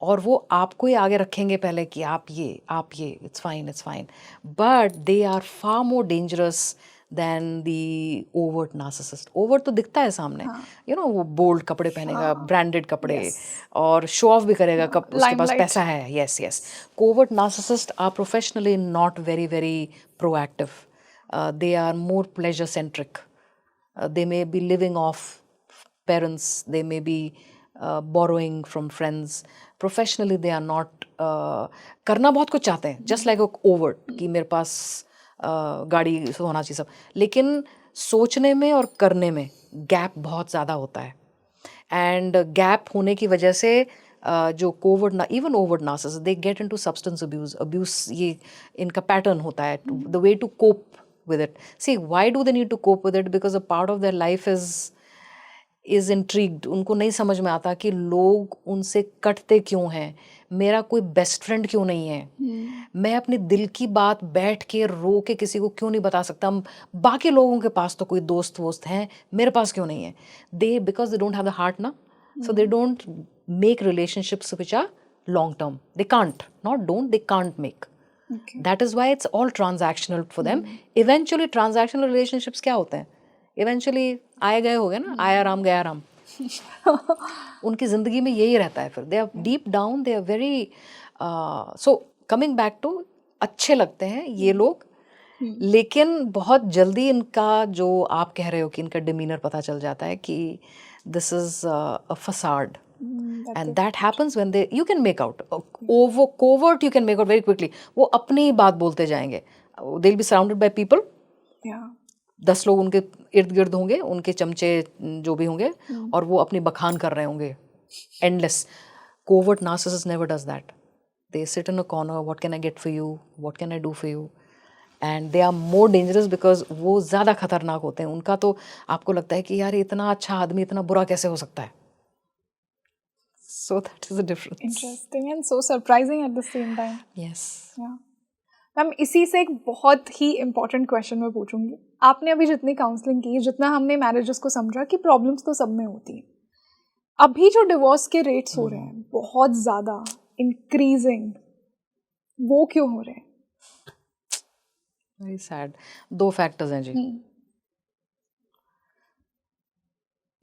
और वो आपको ही आगे रखेंगे पहले कि आप ये, it's fine, it's fine. But they are far more dangerous than the overt narcissist. Overt तो दिखता है सामने, यू नो, वो बोल्ड कपड़े पहनेगा, ब्रांडेड कपड़े, और शो ऑफ भी करेगा, उसके पास पैसा है. Yes yes. Covert narcissist are professionally not very very proactive. They are more pleasure centric. They may be living off parents, they may be borrowing from friends. Professionally they are not, करना बहुत कुछ चाहते हैं, just like a overt कि मेरे पास गाड़ी होना चाहिए सब, लेकिन सोचने में और करने में गैप बहुत ज़्यादा होता है. एंड गैप होने की वजह से जो covert, even overt narcissist, they get into substance abuse, ये इनका पैटर्न होता है. The way to cope with it, see why do they need to cope with it, because a part of their life is intrigued. उनको नहीं समझ में आता कि लोग उनसे कटते क्यों हैं, मेरा कोई बेस्ट फ्रेंड क्यों नहीं है, मैं अपने दिल की बात बैठ के रो के किसी को क्यों नहीं बता सकता, बाकी लोगों के पास तो कोई दोस्त वोस्त हैं, मेरे पास क्यों नहीं है. They, because they don't have the heart ना, so they don't make relationships which are long term. They can't, not don't, they can't make. That is why it's all transactional for them. Eventually transactional relationships क्या होते हैं, eventually आए गए हो गए ना, आया राम गया राम. उनकी ज़िंदगी में यही रहता है. फिर they are deep down, they are very, so coming back to, अच्छे लगते हैं ये लोग, लेकिन बहुत जल्दी इनका, जो आप कह रहे हो कि इनका डिमीनर पता चल जाता है कि this is a facade. And that happens when you can make out. Over covert you can make out very quickly. वो अपनी ही बात बोलते जाएंगे. They'll be surrounded by people. Yeah. 10 लोग उनके इर्द गिर्द होंगे, उनके चमचे जो भी होंगे, और वो अपनी बखान कर रहे होंगे endless. Covert narcissist never does that. They sit in a corner. What can I get for you? What can I do for you? And they are more dangerous because वो ज़्यादा खतरनाक होते हैं. उनका तो आपको लगता है कि यार इतना अच्छा आदमी इतना बुरा कैसे हो सकता है. So that is the difference. Interesting and so surprising at the same time. Yes. Yeah. Ma'am इसी से एक बहुत ही इम्पोर्टेंट क्वेश्चन मैं पूछूंगी. आपने अभी जितनी काउंसलिंग की, जितना हमने मैरिजेस को समझा कि प्रॉब्लम्स तो सब में होती हैं, अभी जो डिवोर्स के रेट्स हो रहे हैं बहुत ज़्यादा इंक्रीजिंग, वो क्यों हो रहे हैं? Very sad. 2 फैक्टर्स हैं जी.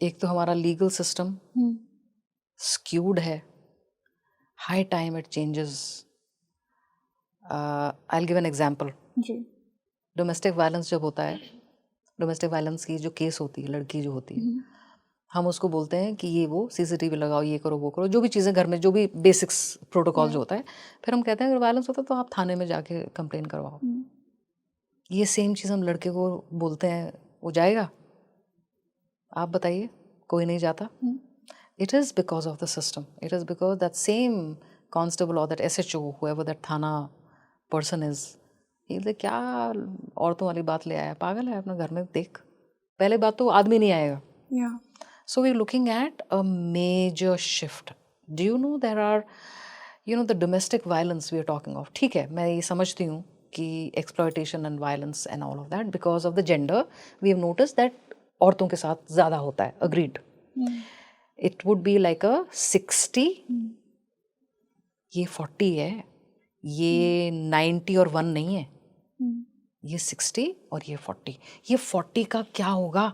एक तो हमारा लीगल सिस्टम skewed है. High time it changes. I'll give an example. जी. डोमेस्टिक वायलेंस जब होता है, डोमेस्टिक वायलेंस की जो केस होती है, लड़की जो होती है, हम उसको बोलते हैं कि ये वो सीसीटीवी लगाओ, ये करो, वो करो, जो भी चीज़ें घर में, जो भी बेसिक्स प्रोटोकॉल जो होता है. फिर हम कहते हैं अगर वायलेंस होता है तो आप थाने में जाके कंप्लेन करवाओ. ये सेम चीज़ हम लड़के को बोलते हैं, वो जाएगा? आप बताइए, कोई नहीं जाता. It is because of the system. It is because that same constable or that SHO, whoever that थाना person is, ये क्या औरतों वाली बात ले आया, पागल है, अपने घर में देख. पहले बात तो आदमी नहीं आएगा. Yeah. So we're looking at a major shift. Do you know there are, the domestic violence we are talking of. ठीक है, मैं ये समझती हूँ कि exploitation and violence and all of that because of the gender, we have noticed that औरतों के साथ ज़्यादा होता है. Agreed. It would be like a 60, ये 40 है, ये 90 और 1 नहीं है, ये 60 और ये 40. ये 40 का क्या होगा?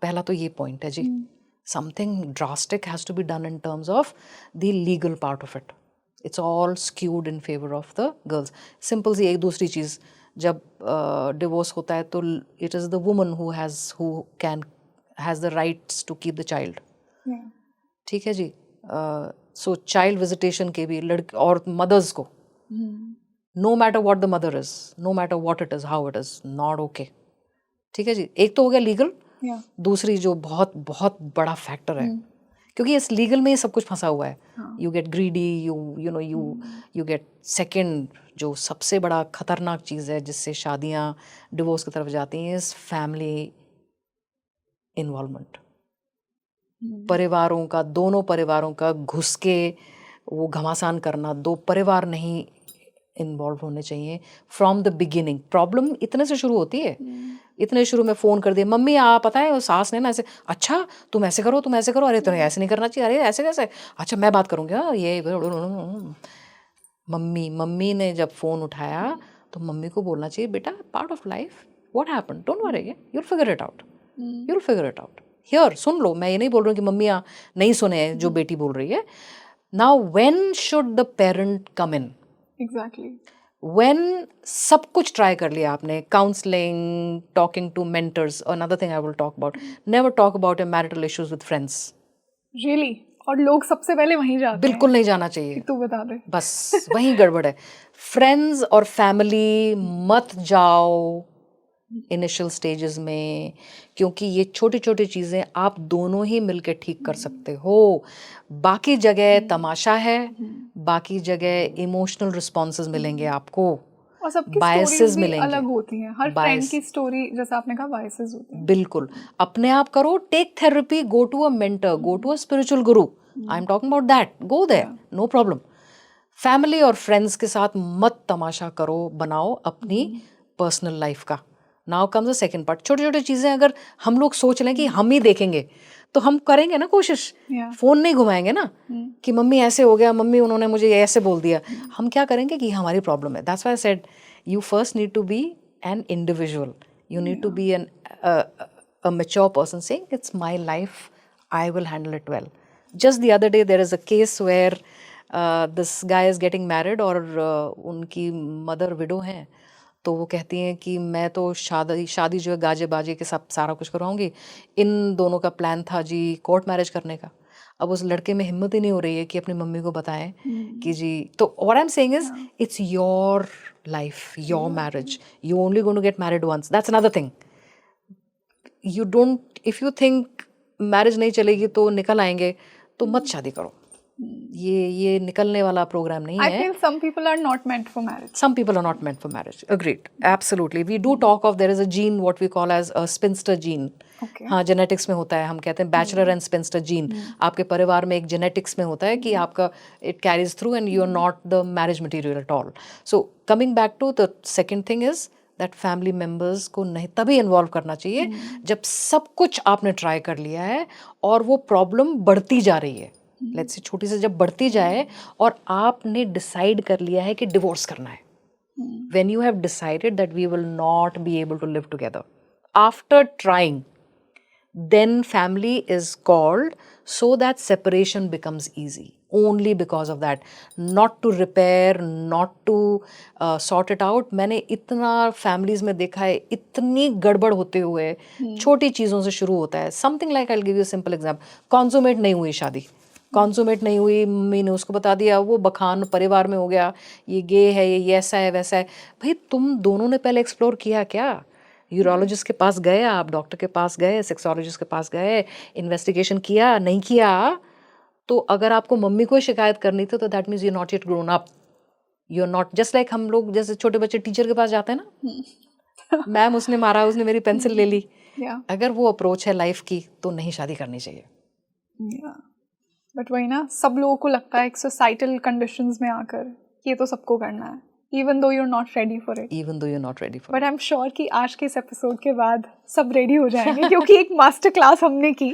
पहला तो ये पॉइंट है जी. Something drastic has to be done in terms of the legal part of it. It's all skewed in favor of the girls. Simple सी एक दूसरी चीज़, जब डिवोर्स होता है तो it is the woman who has the rights to keep the child. ठीक है जी. सो child visitation के भी लड़के और मदर्स को, no matter what the mother is, no matter what it is, how it is, not okay. ठीक है जी. एक तो हो गया लीगल. दूसरी जो बहुत बहुत बड़ा फैक्टर है, क्योंकि इस लीगल में ही सब कुछ फंसा हुआ है. You get greedy, you get second, जो सबसे बड़ा खतरनाक चीज़ है जिससे शादियाँ डिवोर्स की तरफ जाती हैं, इज फैमिली इन्वॉल्वमेंट. परिवारों का, दोनों परिवारों का घुस के वो घमासान करना. 2 परिवार नहीं इन्वॉल्व होने चाहिए फ्रॉम द बिगिनिंग. प्रॉब्लम इतने से शुरू होती है. इतने शुरू में फ़ोन कर दिया, मम्मी आप पता है वो सास ने ना ऐसे, अच्छा तुम ऐसे करो, तुम ऐसे करो, अरे तुम्हें ऐसे नहीं करना चाहिए, अरे ऐसे कैसे, अच्छा मैं बात करूँगी. हाँ ये मम्मी ने जब फ़ोन उठाया तो मम्मी को बोलना चाहिए, बेटा part of life, what happened, don't worry, you'll figure it out, you'll figure it out. Here सुन लो. मैं ये नहीं बोल रही हूँ कि मम्मियाँ नहीं सुने जो बेटी बोल रही है. Now when should the parent come in? Exactly. When सब कुछ ट्राई कर लिया आपने, counselling, talking to mentors. Another thing I will talk about, never talk about your marital issues with friends. Really? और लोग सबसे पहले वहीं जाते हैं. बिल्कुल नहीं जाना चाहिए. तू बता दे. बस वहीं गड़बड़ है. फ्रेंड्स और फैमिली मत जाओ इनिशियल स्टेजेस में, क्योंकि ये छोटी छोटी चीज़ें आप दोनों ही मिलकर ठीक कर सकते हो. बाकी जगह तमाशा है, बाकी जगह इमोशनल रिस्पॉन्सेज मिलेंगे आपको, और सबकी बायसेस स्टोरीज भी मिलेंगे. अलग होती हैं. हर फ्रेंड की स्टोरी, जैसा आपने कहा, बायसेस होते हैं. बिल्कुल. अपने आप करो, take therapy, go to a mentor, go to a spiritual guru. I am talking about that. Go there, no problem. Family और फ्रेंड्स के साथ मत तमाशा करो, बनाओ अपनी पर्सनल लाइफ का. Now comes the second part. छोटी छोटी चीज़ें अगर हम लोग सोच लें कि हम ही देखेंगे तो हम करेंगे ना कोशिश. फ़ोन नहीं घुमाएंगे ना कि मम्मी ऐसे हो गया, मम्मी उन्होंने मुझे ऐसे बोल दिया. हम क्या करेंगे कि हमारी प्रॉब्लम है. That's why I said you first need to be an individual. You need to be a mature person saying it's my life, I will handle it well. Just the other day there is a case where this guy is getting married और उनकी mother window हैं. तो वो कहती हैं कि मैं तो शादी जो है गाजे बाजे के साथ सारा कुछ करवाऊंगी. इन दोनों का प्लान था जी कोर्ट मैरिज करने का. अब उस लड़के में हिम्मत ही नहीं हो रही है कि अपनी मम्मी को बताएं कि जी. तो what I am saying is it's your life, your marriage. You only going to get married once. That's another thing. You don't, if you think marriage नहीं चलेगी तो निकल आएंगे, तो मत शादी करो. ये निकलने वाला प्रोग्राम नहीं है. I feel some people are not meant for marriage. Some people are not meant for marriage. Agreed. Absolutely. We do talk of, there is a gene what we call as a spinster gene. Okay. हाँ, genetics में होता है, हम कहते हैं bachelor and स्पेंस्टर gene, आपके परिवार में एक जेनेटिक्स में होता है कि आपका it carries through and you are not the marriage material at all. So coming back to the second thing is that family members को नहीं तभी इन्वॉल्व करना चाहिए जब सब कुछ आपने ट्राई कर लिया है और वो प्रॉब्लम बढ़ती जा रही है. लेट्स से छोटी से जब बढ़ती जाए और आपने डिसाइड कर लिया है कि डिवोर्स करना है. When you have decided that we will not be able to live together, after trying, then family is called so that separation becomes easy. Only because of that, not to repair, not to sort it out. मैंने इतना families में देखा है, इतनी गड़बड़ होते हुए छोटी चीज़ों से शुरू होता है. Something like, I'll give you a simple example. Consummate नहीं हुई शादी, कॉन्सूमेट नहीं हुई, मम्मी ने उसको बता दिया, वो बखान परिवार में हो गया, ये गे है, ये ऐसा है वैसा है. भाई तुम दोनों ने पहले एक्सप्लोर किया क्या? यूरोलॉजिस्ट के पास गए आप, डॉक्टर के पास गए, सेक्सोलॉजिस्ट के पास गए, इन्वेस्टिगेशन किया, नहीं किया? तो अगर आपको मम्मी को शिकायत करनी थी तो that means you not yet grown up. You are not just like हम लोग जैसे छोटे बच्चे टीचर के पास जाते हैं ना, मैम उसने मारा, उसने मेरी पेंसिल ले ली. अगर वो अप्रोच है लाइफ की तो नहीं शादी करनी चाहिए. बट वही ना, सब लोगों को लगता है एक सोसाइटल कंडीशंस में आकर ये तो सबको करना है, even though you're not ready for it. Even though you're not ready for But I'm sure कि आज के इस एपिसोड के बाद सब रेडी हो जाएंगे क्योंकि एक मास्टर क्लास हमने की,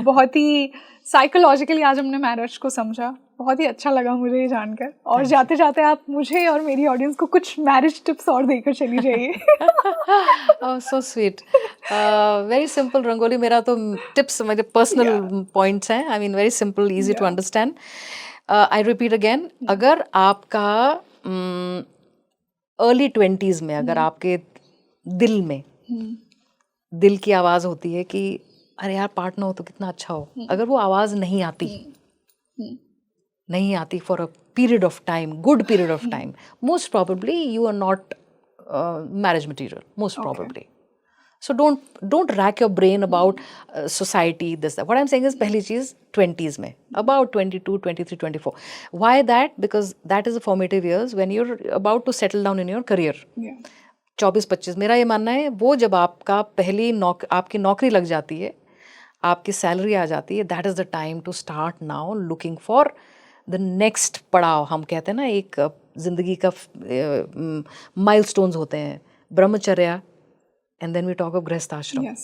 बहुत ही साइकोलॉजिकली आज हमने मैरिज को समझा. बहुत ही अच्छा लगा मुझे ये जानकर. और जाते जाते आप मुझे और मेरी ऑडियंस को कुछ मैरिज टिप्स और देकर चली जाइए. Oh, so sweet. Very simple, rangoli. मेरा तो टिप्स मेरे पर्सनल पॉइंट्स हैं. I mean, very simple, easy to understand. I repeat again, अगर आपका अर्ली 20s में अगर आपके दिल में दिल की आवाज़ होती है कि अरे यार पार्टनर हो तो कितना अच्छा हो, अगर वो आवाज़ नहीं आती for a period of time, good period of time, most probably you are not marriage material, most probably. So don't rack your brain about society, this, that. What I'm saying is पहली चीज़ 20s में, about 22, 23, 24. Why that? Because that is the formative years when you're about to settle down in your career. 24-25 मेरा ये मानना है, वो जब आपका पहली आपकी नौकरी लग जाती है, आपकी सैलरी आ जाती है, that is the time to start now looking for the next पड़ाव. हम कहते हैं ना, एक जिंदगी का माइलस्टोन्स होते हैं, brahmacharya, and then we talk of grihasthashram.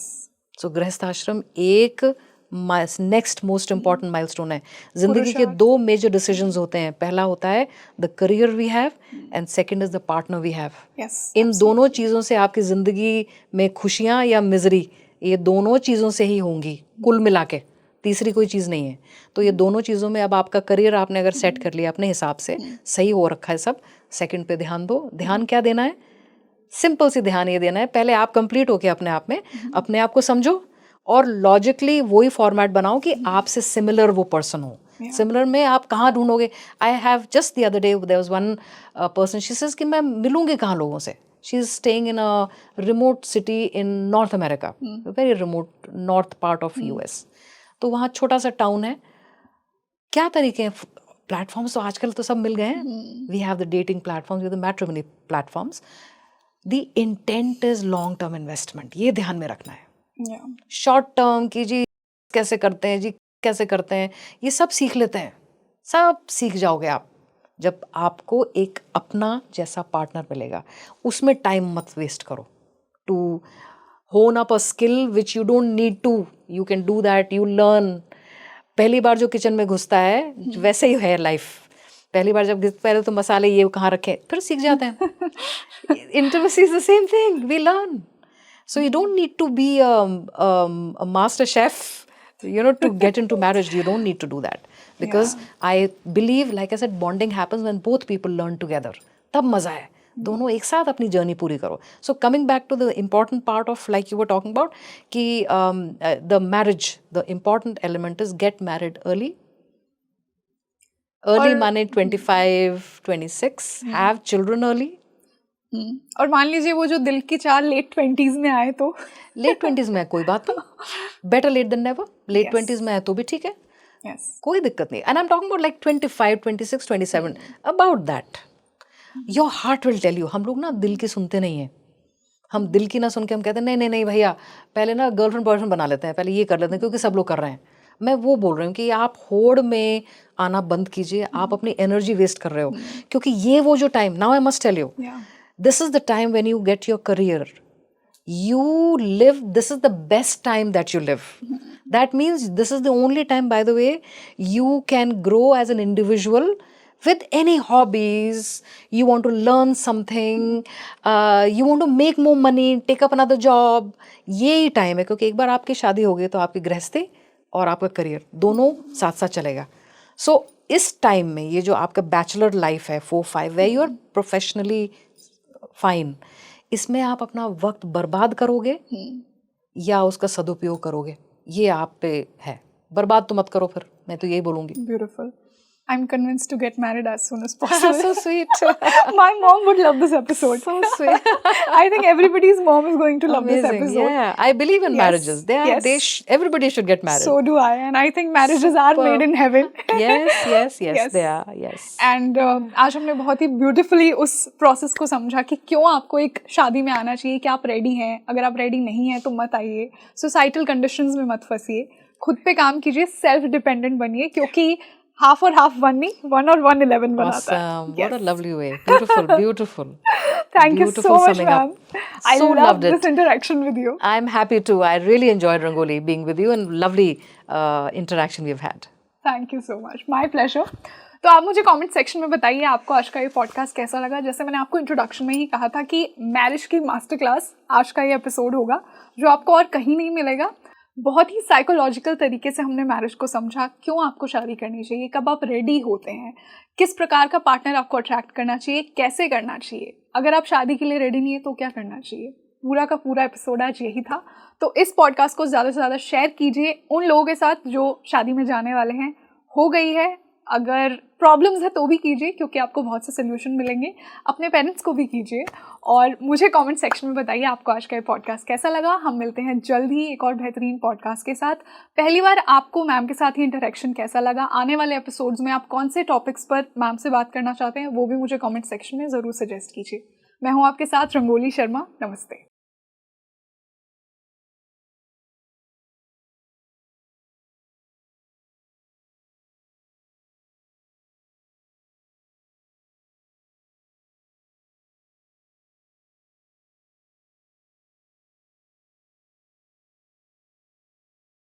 So गृहस्थाश्रम एक नेक्स्ट मोस्ट इम्पॉर्टेंट माइलस्टोन है. जिंदगी के दो मेजर डिसीजंस होते हैं. पहला होता है the career we have and second is the partner we have. इन दोनों चीज़ों से आपकी ज़िंदगी में खुशियाँ या मिजरी, ये दोनों चीज़ों से ही होंगी कुल मिला के, तीसरी कोई चीज़ नहीं है. तो ये दोनों चीज़ों में अब आपका करियर आपने अगर सेट कर लिया अपने हिसाब से, सही हो रखा है सब, सेकंड पे ध्यान दो. ध्यान क्या देना है? सिंपल सी ध्यान ये देना है, पहले आप कंप्लीट होके अपने आप में अपने आप को समझो और लॉजिकली वही फॉर्मेट बनाओ कि आपसे सिमिलर वो पर्सन हो. सिमिलर में आप कहाँ ढूंढोगे? I have just the other day there was one person, she says कि मैं मिलूंगी कहाँ लोगों से. She is staying in a remote city in North America, very remote north part of US. तो वहाँ छोटा सा टाउन है. क्या तरीके हैं? प्लेटफॉर्म्स तो आजकल तो सब मिल गए हैं. We have the dating platforms, we have the matrimony platforms. The intent is long term investment, ये ध्यान में रखना है. शॉर्ट टर्म की जी कैसे करते हैं, जी कैसे करते हैं, ये सब सीख लेते हैं, सब सीख जाओगे आप जब आपको एक अपना जैसा पार्टनर मिलेगा. उसमें टाइम मत वेस्ट करो to hone up a skill which you don't need to. You can do that, you learn. पहली बार जो किचन में घुसता है वैसे ही है लाइफ. पहली बार जब पहले तो मसाले ये कहाँ रखें, फिर सीख जाते हैं. Intimacy is the same thing, we learn. So you don't need to be a master chef, you know, to get into marriage. You don't need to do that because I believe, like I said, bonding happens when both people learn together. तब मजा है, दोनों एक साथ अपनी journey पूरी करो. So coming back to the important part of, like you were talking about, कि the marriage, the important element is get married early. Early माने 25, 26, have children early. और मान लीजिए वो जो दिल की चाल लेट 20s में आए तो लेट 20s में कोई बात नहीं, better late than never. Late 20s में आए तो भी ठीक है, कोई दिक्कत नहीं. And I am talking about like 25, 26, 27, about that. Your heart will tell you. हम लोग ना दिल की सुनते नहीं हैं, हम दिल की ना सुन के हम कहते हैं नहीं नहीं नहीं भैया, पहले ना गर्लफ्रेंड बॉयफ्रेंड बना लेते हैं, पहले ये कर लेते हैं क्योंकि सब लोग कर रहे हैं। मैं वो बोल रही हूँ कि आप होड़ में आना बंद कीजिए, आप अपनी एनर्जी वेस्ट कर रहे हो, क्योंकि ये वो जो time, now I must tell you, Yeah. this is the time when you get your career. You live, this is the best time that you live. That means this is the only time, by the way, you can grow as an individual with any hobbies. You want to learn something, you want to make more money, take up another job. यही time है, क्योंकि एक बार आपकी शादी हो गई तो आपकी गृहस्थी और आपका करियर दोनों साथ साथ चलेगा. सो इस टाइम में ये जो आपका बैचलर लाइफ है 4-5, where you are professionally fine, इसमें आप अपना वक्त बर्बाद करोगे या उसका सदुपयोग करोगे, ये आप पे है. बर्बाद तो मत करो, फिर मैं तो यही बोलूंगी. Beautiful. I'm convinced to get married as soon as possible. So sweet. My mom would love this episode. So sweet. I think everybody's mom is going to love this Amazing. episode. Yeah, I believe in Yes, marriages. yes. Everybody should get married. So do I, and I think marriages are made in heaven. Yes, Yes. they are. Yes. And आज हमने बहुत ही beautifully उस process को समझा कि क्यों आपको एक शादी में आना चाहिए, कि आप रेडी हैं, अगर आप रेडी नहीं हैं तो मत आइए, सोसाइटल कंडीशंस में मत फंसिए, खुद पे काम कीजिए, सेल्फ डिपेंडेंट बनिए, क्योंकि half or half 1 नहीं, 1 और 1 11 बनाता है. Awesome. What a lovely way. Beautiful, beautiful. Thank you Beautiful so much, summing up. ma'am. I So loved loved it. this interaction with you. I'm happy too. I really enjoyed Rangoli being with you, and lovely interaction we've had. Thank you so much. My pleasure. तो आप मुझे comment section में बताइए आपको आज का ये podcast कैसा लगा. जैसे मैंने आपको इंट्रोडक्शन में ही कहा था कि मैरिज की मास्टर क्लास आज का ये एपिसोड होगा, जो आपको और कहीं नहीं मिलेगा. बहुत ही साइकोलॉजिकल तरीके से हमने मैरिज को समझा, क्यों आपको शादी करनी चाहिए, कब आप रेडी होते हैं, किस प्रकार का पार्टनर आपको अट्रैक्ट करना चाहिए, कैसे करना चाहिए, अगर आप शादी के लिए रेडी नहीं है तो क्या करना चाहिए. पूरा का पूरा एपिसोड आज यही था. तो इस पॉडकास्ट को ज़्यादा से ज़्यादा शेयर कीजिए उन लोगों के साथ जो शादी में जाने वाले हैं. हो गई है, अगर प्रॉब्लम्स है तो भी कीजिए, क्योंकि आपको बहुत से सोल्यूशन मिलेंगे. अपने पेरेंट्स को भी कीजिए और मुझे कमेंट सेक्शन में बताइए आपको आज का ये पॉडकास्ट कैसा लगा. हम मिलते हैं जल्द ही एक और बेहतरीन पॉडकास्ट के साथ. पहली बार आपको मैम के साथ ही इंटरेक्शन कैसा लगा, आने वाले एपिसोड्स में आप कौन से टॉपिक्स पर मैम से बात करना चाहते हैं, वो भी मुझे कमेंट सेक्शन में ज़रूर सजेस्ट कीजिए. मैं हूँ आपके साथ रंगोली शर्मा. नमस्ते.